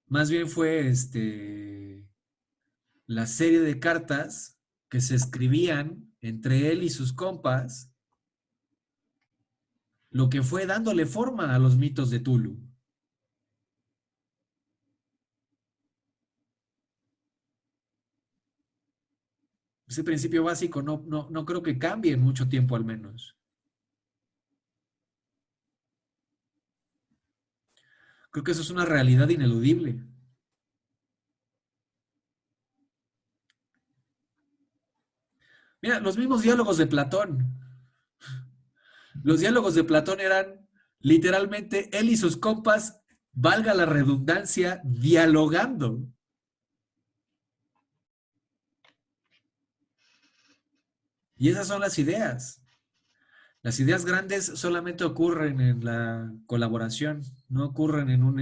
más bien fue, la serie de cartas que se escribían entre él y sus compas, lo que fue dándole forma a los mitos de Tulu. Ese principio básico no creo que cambie en mucho tiempo al menos. Creo que eso es una realidad ineludible. Mira, los mismos diálogos de Platón. Los diálogos de Platón eran literalmente él y sus compas, valga la redundancia, dialogando. Y esas son las ideas. Las ideas grandes solamente ocurren en la colaboración, no ocurren en un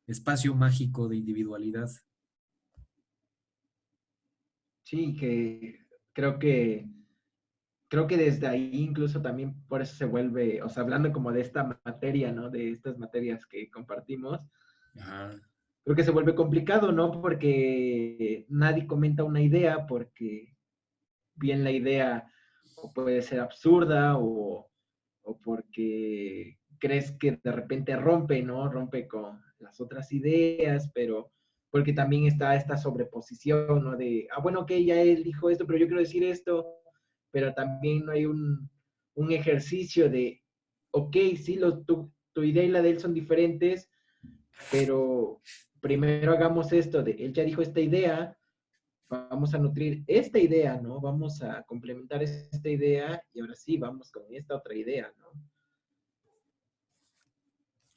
espacio mágico de individualidad. Sí, que creo que creo que desde ahí incluso también por eso se vuelve, o sea, hablando como de esta materia, ¿no? De estas materias que compartimos, Ajá. creo que se vuelve complicado, ¿no? Porque nadie comenta una idea, porque bien la idea o puede ser absurda o porque crees que de repente rompe, ¿no? Rompe con las otras ideas, pero porque también está esta sobreposición, ¿no? De, bueno, ok, ya él dijo esto, pero yo quiero decir esto, pero también no hay un ejercicio de, ok, sí, tu idea y la de él son diferentes, pero primero hagamos esto de, él ya dijo esta idea, vamos a nutrir esta idea, ¿no? Vamos a complementar esta idea y ahora sí, vamos con esta otra idea, ¿no?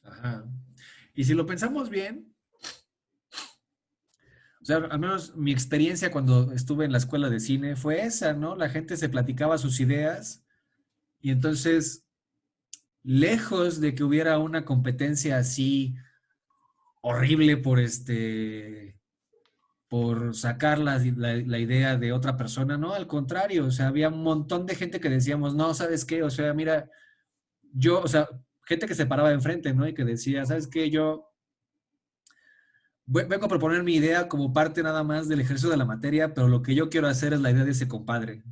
Ajá. Y si lo pensamos bien, o sea, al menos mi experiencia cuando estuve en la escuela de cine fue esa, ¿no? La gente se platicaba sus ideas y entonces lejos de que hubiera una competencia así horrible por sacar la idea de otra persona, no, al contrario, o sea, había un montón de gente que decíamos, no, ¿sabes qué? O sea, mira, yo, o sea, gente que se paraba enfrente, ¿no? Y que decía, ¿sabes qué? Yo vengo a proponer mi idea como parte nada más del ejercicio de la materia, pero lo que yo quiero hacer es la idea de ese compadre,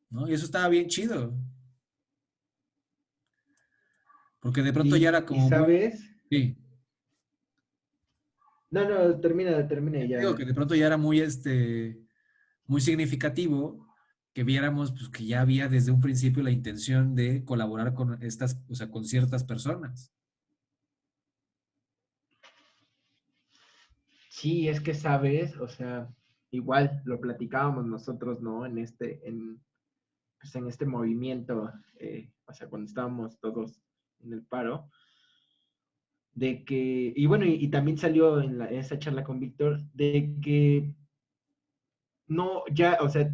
¿no? Y eso estaba bien chido, porque de pronto ya era Y como muy, sabes, sí, no, no, termina digo que ya. de pronto ya era muy, muy significativo que viéramos pues, que ya había desde un principio la intención de colaborar con estas, o sea, con ciertas personas. Sí, es que sabes, o sea, igual lo platicábamos nosotros, ¿no? Pues en este movimiento, o sea, cuando estábamos todos en el paro, de que, y bueno, y también salió en esa charla con Víctor, de que no, ya, o sea,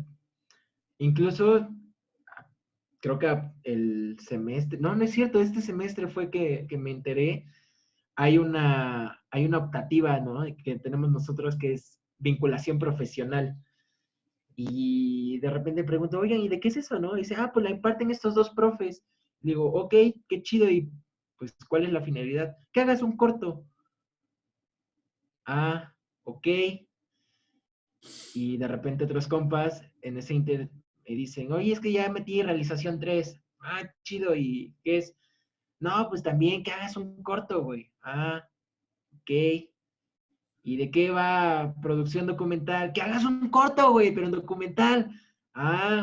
incluso creo que el semestre, no, no es cierto, este semestre fue que me enteré, hay una optativa, ¿no? Que tenemos nosotros que es vinculación profesional. Y de repente pregunto, oigan, ¿y de qué es eso, no? Y dice, pues la imparten estos dos profes. Digo, ok, qué chido, y pues, ¿cuál es la finalidad? Que hagas un corto. Ok. Y de repente otros compas en ese inter me dicen, oye, es que ya metí realización 3. Chido, ¿y qué es? No, pues también que hagas un corto, güey. Ok. ¿Y de qué va producción documental? Que hagas un corto, güey, pero en documental.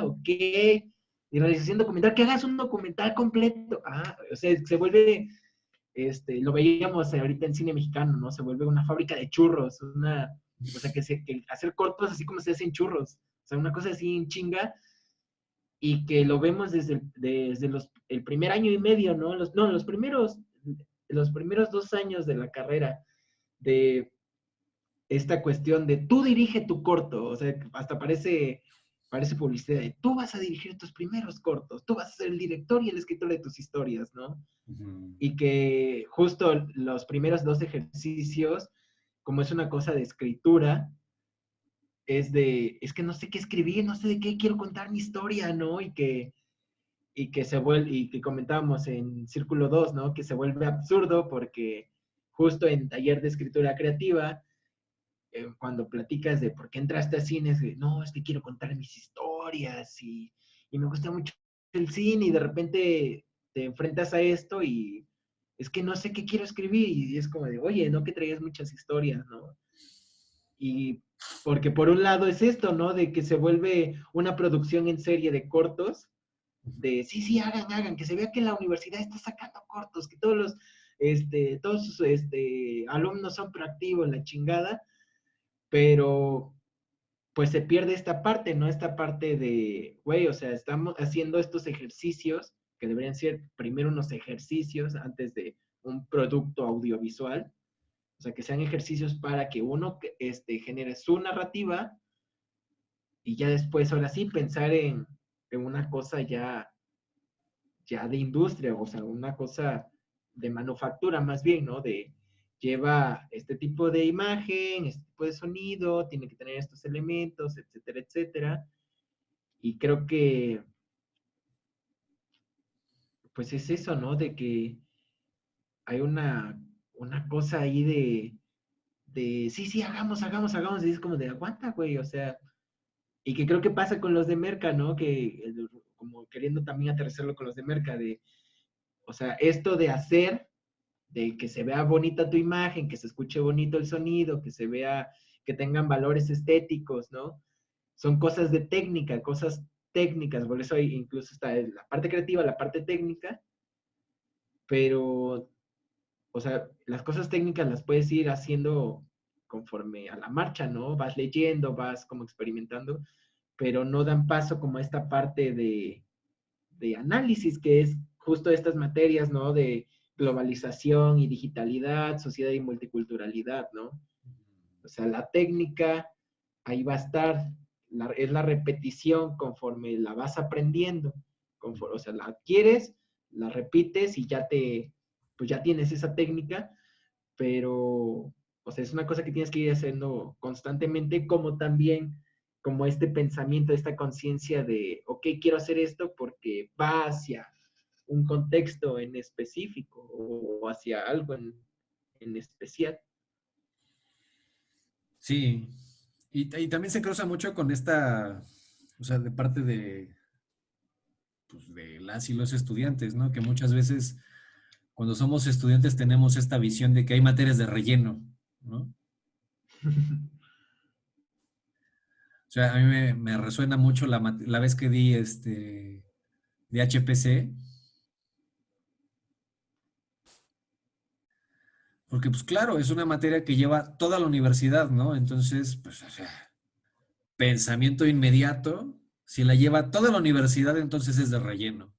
Ok. Y realización documental, que hagas un documental completo. O sea, se vuelve, lo veíamos ahorita en cine mexicano, ¿no? Se vuelve una fábrica de churros, o sea, que hacer cortos así como se hacen churros. O sea, una cosa así en chinga y que lo vemos desde el primer año y medio, ¿no? Los primeros 2 años de la carrera, de esta cuestión de tú dirige tu corto, o sea, hasta parece publicidad de tú vas a dirigir tus primeros cortos, tú vas a ser el director y el escritor de tus historias, ¿no? Ujú. Y que justo los primeros 2 ejercicios, como es una cosa de escritura, es que no sé qué escribir, no sé de qué quiero contar mi historia, ¿no? Y que se vuelve, y que comentábamos en Círculo 2, ¿no? Que se vuelve absurdo porque justo en taller de escritura creativa, cuando platicas de por qué entraste a cines, no, es que quiero contar mis historias y me gusta mucho el cine y de repente te enfrentas a esto y es que no sé qué quiero escribir y es como de, oye, no que traías muchas historias, ¿no? Y porque por un lado es esto, ¿no? De que se vuelve una producción en serie de cortos, de sí, sí, hagan, que se vea que la universidad está sacando cortos, que todos sus alumnos son proactivos, la chingada, pero pues se pierde esta parte, ¿no? Esta parte de, güey, o sea, estamos haciendo estos ejercicios que deberían ser primero unos ejercicios antes de un producto audiovisual, o sea, que sean ejercicios para que uno genere su narrativa y ya después, ahora sí, pensar en una cosa ya de industria, o sea, una cosa de manufactura más bien, ¿no? Lleva este tipo de imagen, este tipo de sonido, tiene que tener estos elementos, etcétera, etcétera. Y creo que, pues es eso, ¿no? De que hay una cosa ahí sí, sí, hagamos, y es como de aguanta, güey, o sea, y que creo que pasa con los de Merca, ¿no? Como queriendo también aterrizarlo con los de Merca, o sea, esto de hacer, de que se vea bonita tu imagen, que se escuche bonito el sonido, que se vea, que tengan valores estéticos, ¿no? Son cosas técnicas, por eso incluso está la parte creativa, la parte técnica, pero, o sea, las cosas técnicas las puedes ir haciendo conforme a la marcha, ¿no? Vas leyendo, vas como experimentando, pero no dan paso como a esta parte de análisis, que es justo estas materias, ¿no? De globalización y digitalidad, sociedad y multiculturalidad, ¿no? O sea, la técnica ahí va a estar, es la repetición conforme la vas aprendiendo, o sea, la adquieres, la repites y pues ya tienes esa técnica, pero, o sea, es una cosa que tienes que ir haciendo constantemente, como también, como este pensamiento, esta conciencia de, ok, quiero hacer esto porque va hacia un contexto en específico o hacia algo en especial. Sí, y también se cruza mucho con esta, o sea, de parte de, pues, de las y los estudiantes, ¿no? Que muchas veces cuando somos estudiantes tenemos esta visión de que hay materias de relleno, ¿no? O sea, a mí me resuena mucho la vez que di de HPC, porque pues claro, es una materia que lleva toda la universidad, ¿no? Entonces, pues, o sea, pensamiento inmediato, si la lleva toda la universidad, entonces es de relleno.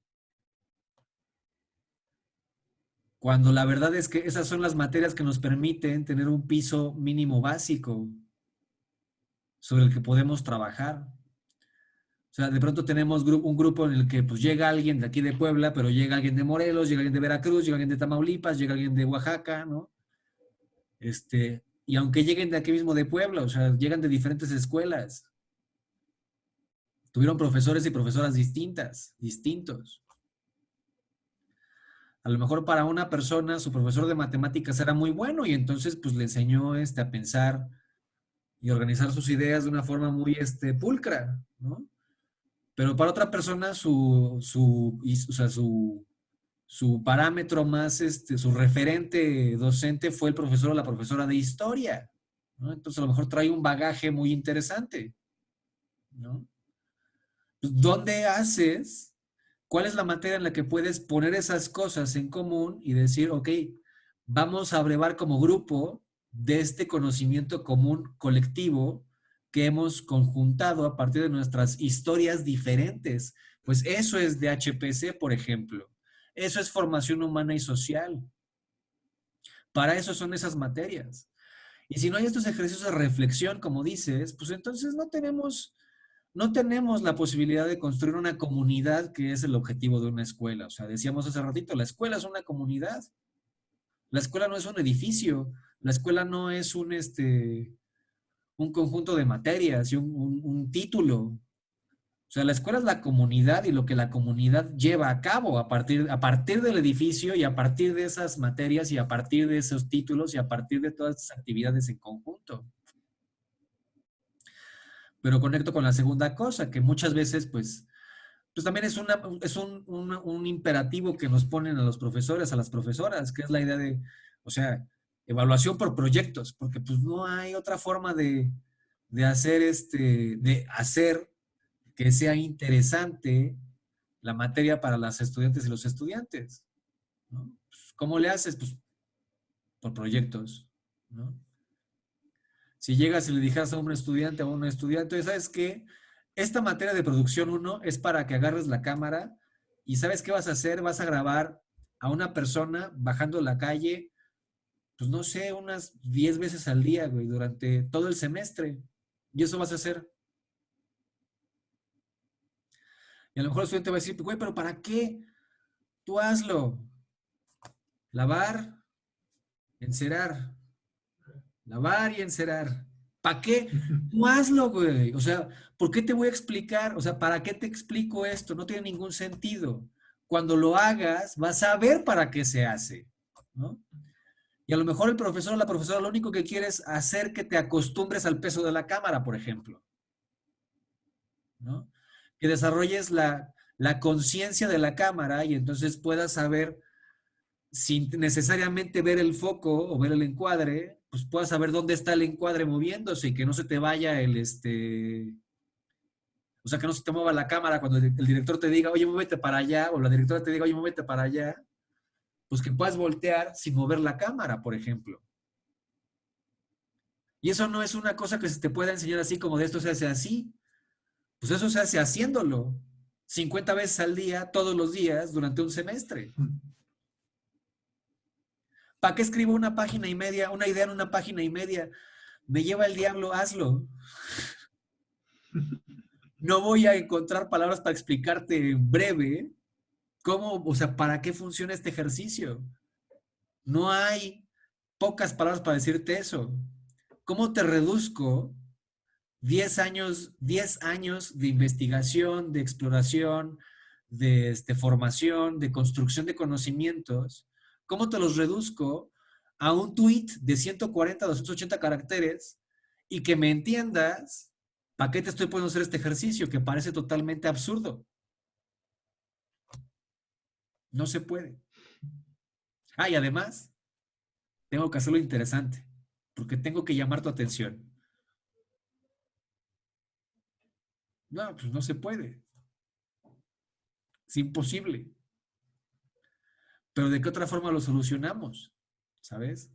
Cuando la verdad es que esas son las materias que nos permiten tener un piso mínimo básico sobre el que podemos trabajar. O sea, de pronto tenemos un grupo en el que pues llega alguien de aquí de Puebla, pero llega alguien de Morelos, llega alguien de Veracruz, llega alguien de Tamaulipas, llega alguien de Oaxaca, ¿no? Y aunque lleguen de aquí mismo de Puebla, o sea, llegan de diferentes escuelas. Tuvieron profesores y profesoras distintos. A lo mejor para una persona su profesor de matemáticas era muy bueno y entonces pues le enseñó a pensar y organizar sus ideas de una forma muy pulcra, ¿no? Pero para otra persona o sea, su parámetro más, su referente docente fue el profesor o la profesora de historia, ¿no? Entonces a lo mejor trae un bagaje muy interesante, ¿no? Pues, ¿dónde haces? ¿Cuál es la materia en la que puedes poner esas cosas en común y decir, ok, vamos a brevar como grupo de este conocimiento común colectivo que hemos conjuntado a partir de nuestras historias diferentes? Pues eso es de HPC, por ejemplo. Eso es formación humana y social. Para eso son esas materias. Y si no hay estos ejercicios de reflexión, como dices, pues entonces no tenemos la posibilidad de construir una comunidad que es el objetivo de una escuela. O sea, decíamos hace ratito, la escuela es una comunidad. La escuela no es un edificio. La escuela no es un conjunto de materias y un título. O sea, la escuela es la comunidad y lo que la comunidad lleva a cabo a partir del edificio y a partir de esas materias y a partir de esos títulos y a partir de todas estas actividades en conjunto. Pero conecto con la segunda cosa, que muchas veces, pues también es un imperativo que nos ponen a los profesores, a las profesoras, que es la idea de, o sea, evaluación por proyectos, porque pues no hay otra forma de hacer que sea interesante la materia para las estudiantes y los estudiantes, ¿no? Pues, ¿cómo le haces? Pues por proyectos, ¿no? Si llegas y le dijeras a un estudiante, ¿sabes qué? Esta materia de producción uno es para que agarres la cámara y ¿sabes qué vas a hacer? Vas a grabar a una persona bajando la calle, pues no sé, unas 10 veces al día, güey, durante todo el semestre. Y eso vas a hacer. Y a lo mejor el estudiante va a decir, güey, pero ¿para qué? Tú hazlo. Lavar, encerar. Lavar y encerar. ¿Para qué? Tú hazlo, güey. O sea, ¿por qué te voy a explicar? O sea, ¿para qué te explico esto? No tiene ningún sentido. Cuando lo hagas, vas a ver para qué se hace, ¿no? Y a lo mejor el profesor o la profesora lo único que quiere es hacer que te acostumbres al peso de la cámara, por ejemplo, ¿no? Que desarrolles la conciencia de la cámara y entonces puedas saber sin necesariamente ver el foco o ver el encuadre, pues puedas saber dónde está el encuadre moviéndose y que no se te vaya o sea, que no se te mueva la cámara cuando el director te diga, oye, muévete para allá, o la directora te diga, oye, muévete para allá, pues que puedas voltear sin mover la cámara, por ejemplo. Y eso no es una cosa que se te pueda enseñar así como de esto se hace así, pues eso se hace haciéndolo 50 veces al día, todos los días, durante un semestre. ¿Para qué escribo una página y media, una idea en una página y media? Me lleva el diablo, hazlo. No voy a encontrar palabras para explicarte en breve ¿Cómo, o sea, para qué funciona este ejercicio? No hay pocas palabras para decirte eso. ¿Cómo te reduzco 10 años de investigación, de exploración, de formación, de construcción de conocimientos? ¿Cómo te los reduzco a un tweet de 140, 280 caracteres y que me entiendas para qué te estoy poniendo a hacer este ejercicio que parece totalmente absurdo? No se puede. Ah, y además, tengo que hacerlo interesante, porque tengo que llamar tu atención. No, pues no se puede. Es imposible. Pero ¿de qué otra forma lo solucionamos? ¿Sabes?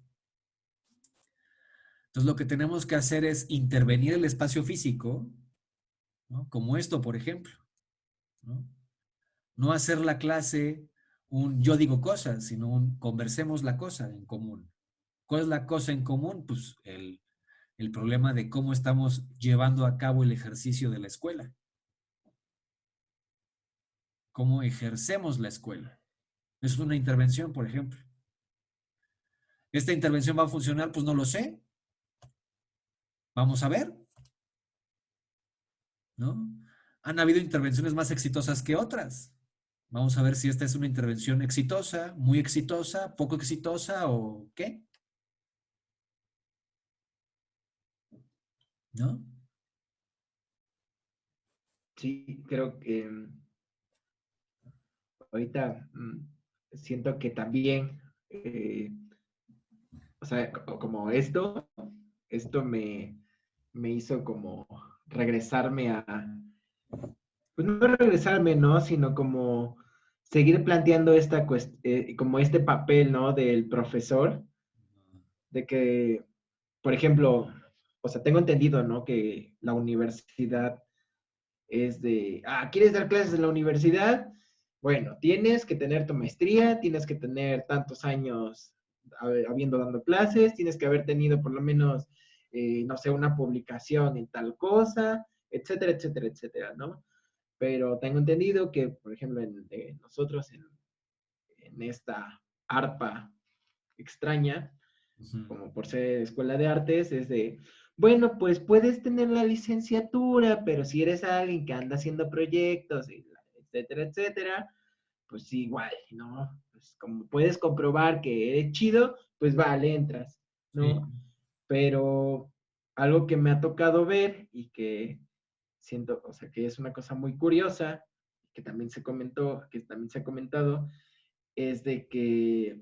Entonces lo que tenemos que hacer es intervenir el espacio físico, ¿no? Como esto, por ejemplo, ¿no? No hacer la clase un yo digo cosas, sino un conversemos la cosa en común. ¿Cuál es la cosa en común? Pues el problema de cómo estamos llevando a cabo el ejercicio de la escuela, cómo ejercemos la escuela. Es una intervención, por ejemplo. ¿Esta intervención va a funcionar? Pues no lo sé. Vamos a ver, ¿no? Han habido intervenciones más exitosas que otras. Vamos a ver si esta es una intervención exitosa, muy exitosa, poco exitosa o qué, ¿no? Sí, creo que ahorita siento que también, o sea, como esto me hizo como regresarme pues no regresarme, ¿no? Sino como seguir planteando como este papel, ¿no? Del profesor, de que, por ejemplo, o sea, tengo entendido, ¿no? Que la universidad es ¿quieres dar clases en la universidad? Bueno, tienes que tener tu maestría, tienes que tener tantos años habiendo dado clases, tienes que haber tenido por lo menos, no sé, una publicación en tal cosa, etcétera, etcétera, etcétera, ¿no? Pero tengo entendido que, por ejemplo, nosotros en esta ARPA extraña, Ujú. como por ser escuela de artes, es bueno, pues puedes tener la licenciatura, pero si eres alguien que anda haciendo proyectos, etcétera, etcétera, pues igual, ¿no? Pues como puedes comprobar que eres chido, pues vale, entras, Sí. ¿no? Pero algo que me ha tocado ver y que siento, o sea, que es una cosa muy curiosa, que también se ha comentado, es de que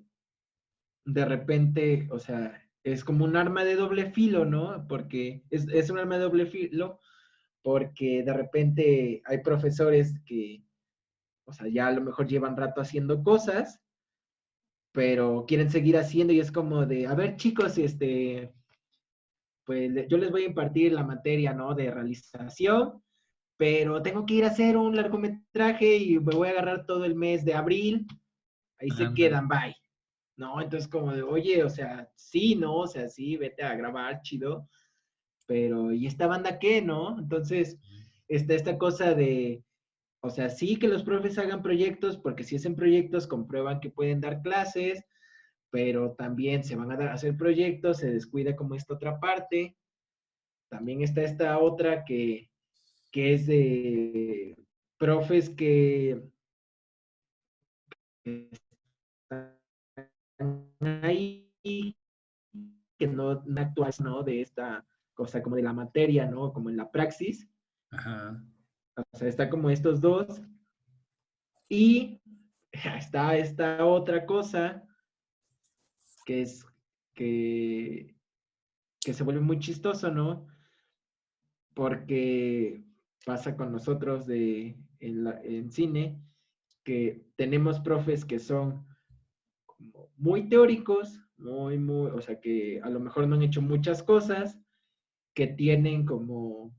de repente, o sea, es como un arma de doble filo, ¿no? Porque es un arma de doble filo, porque de repente hay profesores que, o sea, ya a lo mejor llevan rato haciendo cosas, pero quieren seguir haciendo y es como a ver, chicos, pues yo les voy a impartir la materia, ¿no? De realización, pero tengo que ir a hacer un largometraje y me voy a agarrar todo el mes de abril, ahí se Ándale. quedan, bye. ¿No? Entonces como oye, o sea, sí, ¿no? O sea, sí, vete a grabar, chido, pero ¿y esta banda qué, no? Entonces, está esta cosa o sea, sí que los profes hagan proyectos, porque si hacen proyectos comprueban que pueden dar clases, pero también se van a hacer proyectos, se descuida como esta otra parte. También está esta otra que es de profes que están ahí, que no actúan, ¿no? De esta cosa como de la materia, ¿no? Como en la praxis. Ajá. O sea, está como estos dos. Y está esta otra cosa que es que, que se vuelve muy chistoso, ¿no? Porque pasa con nosotros en cine, que tenemos profes que son como muy teóricos, o sea, que a lo mejor no han hecho muchas cosas, que tienen como,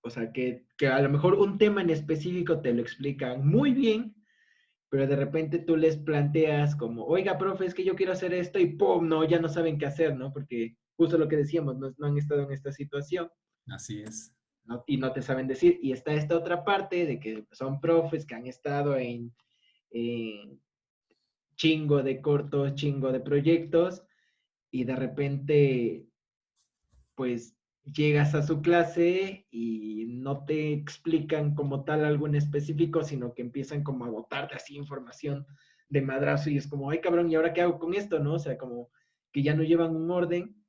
o sea, que a lo mejor un tema en específico te lo explican muy bien, pero de repente tú les planteas como, oiga, profe, es que yo quiero hacer esto y ¡pum! No, ya no saben qué hacer, ¿no? Porque justo lo que decíamos, no han estado en esta situación. Así es. y no te saben decir. Y está esta otra parte de que son profes que han estado en chingo de cortos, chingo de proyectos, y de repente, pues llegas a su clase y no te explican como tal algo en específico, sino que empiezan como a botarte así información de madrazo y es como, ay cabrón, ¿y ahora qué hago con esto? ¿No? O sea, como que ya no llevan un orden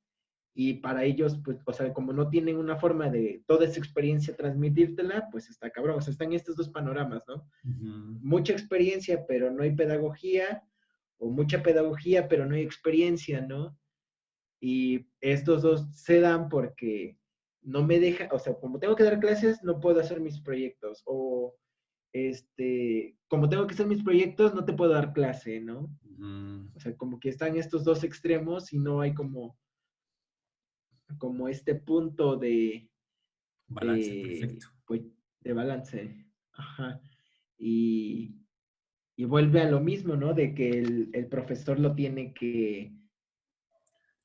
y para ellos, pues, o sea, como no tienen una forma de toda esa experiencia transmitírtela, pues está cabrón. O sea, están estos dos panoramas, ¿no? Ujú. Mucha experiencia, pero no hay pedagogía, o mucha pedagogía, pero no hay experiencia, ¿no? Y estos dos se dan porque no me deja, o sea, como tengo que dar clases, no puedo hacer mis proyectos, o como tengo que hacer mis proyectos, no te puedo dar clase, ¿no? Ujú. O sea, como que están estos dos extremos y no hay como este punto Balance, perfecto. pues, de balance. Ajá. Y, y vuelve a lo mismo, ¿no? De que el profesor lo tiene que,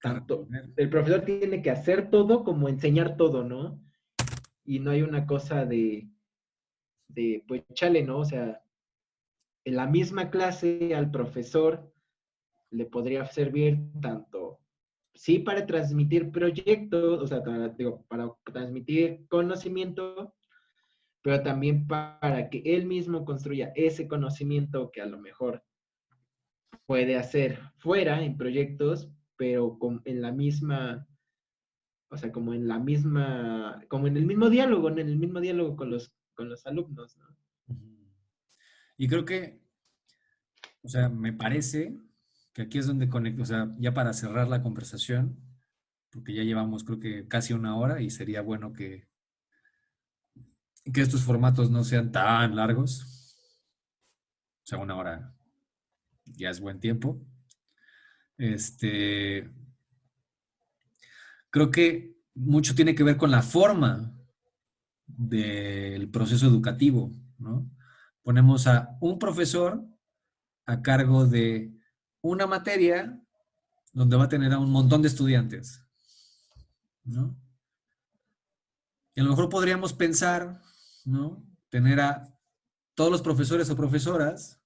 Que tanto, responder. el profesor tiene que hacer todo como enseñar todo, ¿no? Y no hay una cosa pues, chale, ¿no? O sea, en la misma clase al profesor le podría servir tanto, sí, para transmitir proyectos, o sea, digo, para transmitir conocimiento, pero también para que él mismo construya ese conocimiento que a lo mejor puede hacer fuera en proyectos, pero en la misma, o sea, como en la misma, como en el mismo diálogo, en el mismo diálogo con los alumnos, ¿no? Ujú. Y creo que, o sea, me parece que aquí es donde conecto, o sea, ya para cerrar la conversación, porque ya llevamos creo que casi una hora y sería bueno que estos formatos no sean tan largos, o sea, una hora ya es buen tiempo. Este, creo que mucho tiene que ver con la forma del proceso educativo, ¿no? Ponemos a un profesor a cargo de una materia donde va a tener a un montón de estudiantes, ¿no? Y a lo mejor podríamos pensar, ¿no? Tener a todos los profesores o profesoras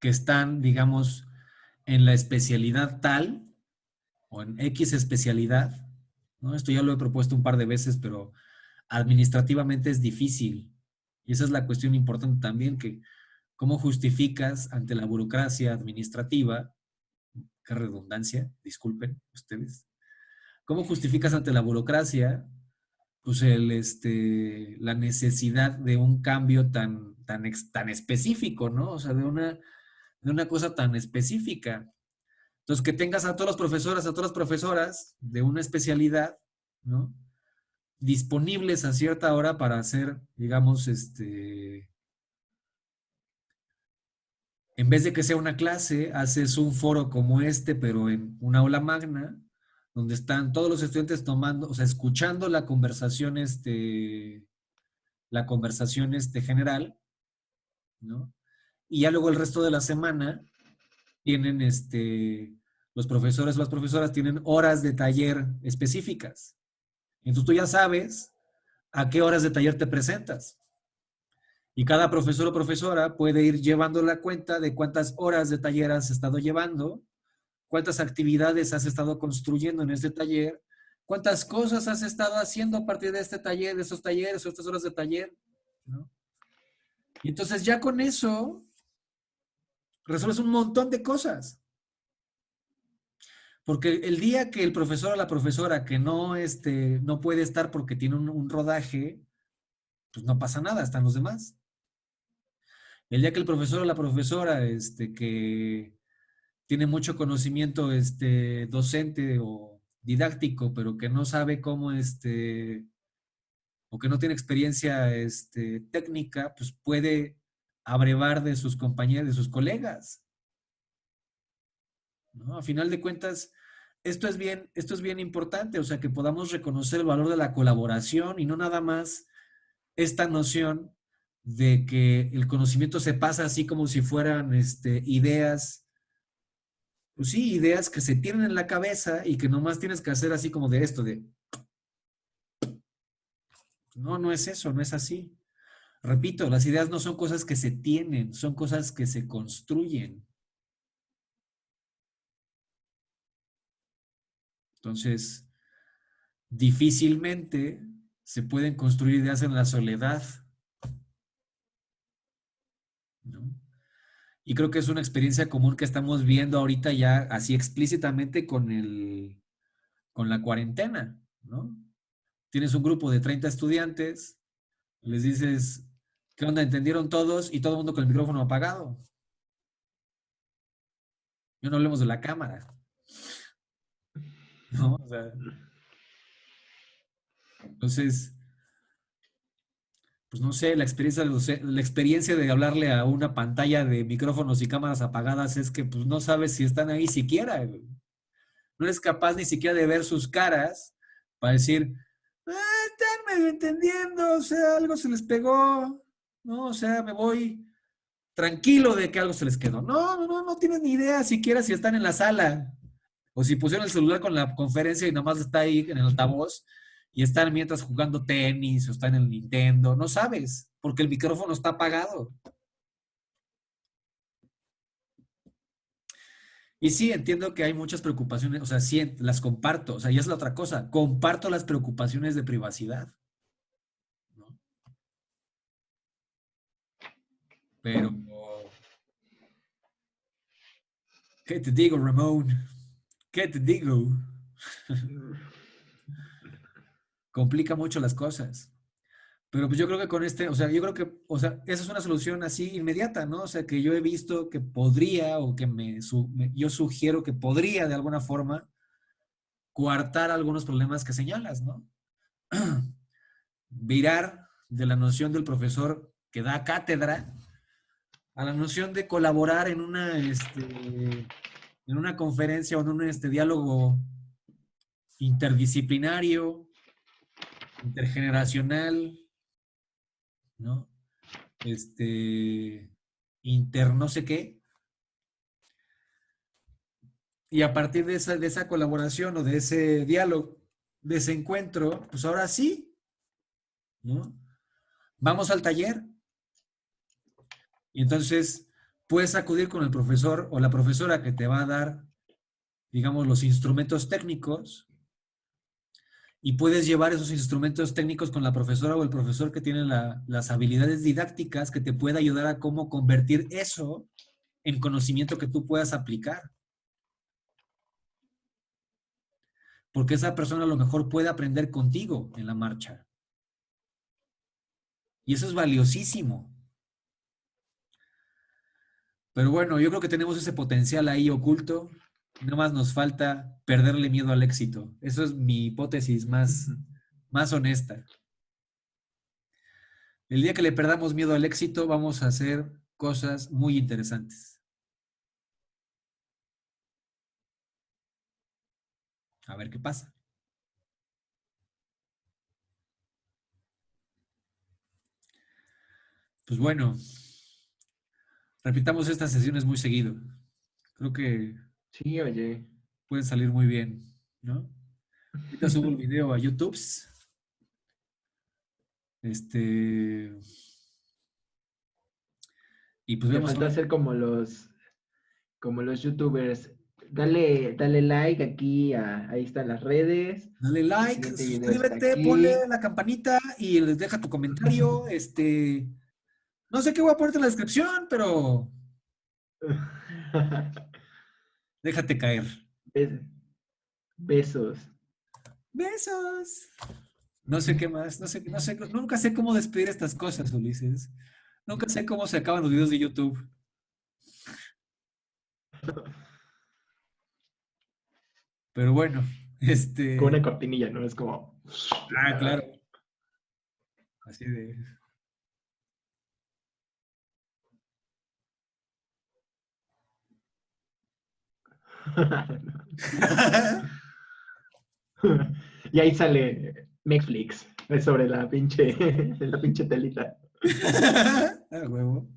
que están, digamos, en la especialidad tal o en X especialidad, ¿no? Esto ya lo he propuesto un par de veces, pero administrativamente es difícil. Y esa es la cuestión importante también, que cómo justificas ante la burocracia administrativa, qué redundancia, disculpen ustedes, cómo justificas ante la burocracia pues la necesidad de un cambio tan específico, ¿no? O sea, de una cosa tan específica. Entonces, que tengas a todos los profesores, a todas las profesoras de una especialidad, ¿no? Disponibles a cierta hora para hacer, digamos, en vez de que sea una clase, haces un foro como este, pero en una aula magna, donde están todos los estudiantes tomando, o sea, escuchando la conversación general, ¿no? Y ya luego el resto de la semana tienen los profesores o las profesoras tienen horas de taller específicas. Entonces tú ya sabes a qué horas de taller te presentas. Y cada profesor o profesora puede ir llevando la cuenta de cuántas horas de taller has estado llevando, cuántas actividades has estado construyendo en este taller, cuántas cosas has estado haciendo a partir de este taller, de esos talleres o estas horas de taller, ¿no? Y entonces ya con eso resuelves un montón de cosas. Porque el día que el profesor o la profesora que no puede estar porque tiene un rodaje, pues no pasa nada, están los demás. El día que el profesor o la profesora que tiene mucho conocimiento docente o didáctico, pero que no sabe cómo o que no tiene experiencia técnica, pues puede abrevar de sus compañeros, de sus colegas, ¿no? A final de cuentas, esto es bien importante, o sea, que podamos reconocer el valor de la colaboración y no nada más esta noción de que el conocimiento se pasa así como si fueran ideas, pues sí, ideas que se tienen en la cabeza y que nomás tienes que hacer así como de esto, de No, no es eso, no es así. Repito, las ideas no son cosas que se tienen, son cosas que se construyen. Entonces, difícilmente se pueden construir ideas en la soledad, ¿no? Y creo que es una experiencia común que estamos viendo ahorita ya así explícitamente con la cuarentena, ¿no? Tienes un grupo de 30 estudiantes, les dices, ¿qué onda? ¿Entendieron todos? Y todo el mundo con el micrófono apagado. Yo no hablemos de la cámara, ¿no? O sea, entonces, pues no sé, la experiencia de hablarle a una pantalla de micrófonos y cámaras apagadas es que pues no sabes si están ahí siquiera. Güey. No eres capaz ni siquiera de ver sus caras para decir, están medio entendiendo, o sea, algo se les pegó, ¿no? O sea, me voy tranquilo de que algo se les quedó. No, no, no, no tienes ni idea siquiera si están en la sala o si pusieron el celular con la conferencia y nada más está ahí en el altavoz y están mientras jugando tenis o están en el Nintendo. No sabes, porque el micrófono está apagado. Y sí, entiendo que hay muchas preocupaciones, o sea, sí, las comparto, o sea, y es la otra cosa, comparto las preocupaciones de privacidad, ¿no? Pero, ¿qué te digo, Ramón? ¿Qué te digo? Complica mucho las cosas. Pero pues yo creo que con este, o sea, yo creo que, o sea, esa es una solución así inmediata, ¿no? O sea, que yo he visto que podría o que yo sugiero que podría de alguna forma coartar algunos problemas que señalas, ¿no? Virar de la noción del profesor que da cátedra a la noción de colaborar en una conferencia o en un diálogo interdisciplinario, intergeneracional, ¿no? Inter no sé qué, y a partir de esa colaboración o de ese diálogo, de ese encuentro, pues ahora sí, ¿no? Vamos al taller y entonces puedes acudir con el profesor o la profesora que te va a dar, digamos, los instrumentos técnicos y puedes llevar esos instrumentos técnicos con la profesora o el profesor que tiene las habilidades didácticas que te pueda ayudar a cómo convertir eso en conocimiento que tú puedas aplicar. Porque esa persona a lo mejor puede aprender contigo en la marcha. Y eso es valiosísimo. Pero bueno, yo creo que tenemos ese potencial ahí oculto. Nada más nos falta perderle miedo al éxito. Eso es mi hipótesis más honesta. El día que le perdamos miedo al éxito, vamos a hacer cosas muy interesantes. A ver qué pasa. Pues bueno, repitamos estas sesiones muy seguido. Creo que Sí, oye. pueden salir muy bien, ¿no? Ahorita subo el video a YouTube. Este, y pues Te vemos a faltó ver. hacer como los youtubers. Dale like aquí, ahí están las redes. Dale El like, siguiente video está suscríbete, ponle aquí. la campanita y les deja tu comentario. No sé qué voy a ponerte en la descripción, pero déjate caer. Bes- Besos. Besos. No sé qué más, no sé, nunca sé cómo despedir estas cosas, Ulises. Nunca sé cómo se acaban los videos de YouTube. Pero bueno, Con una cortinilla, ¿no? Es como. claro, así de. Y ahí sale Netflix, es sobre la pinche telita. Ah, huevo.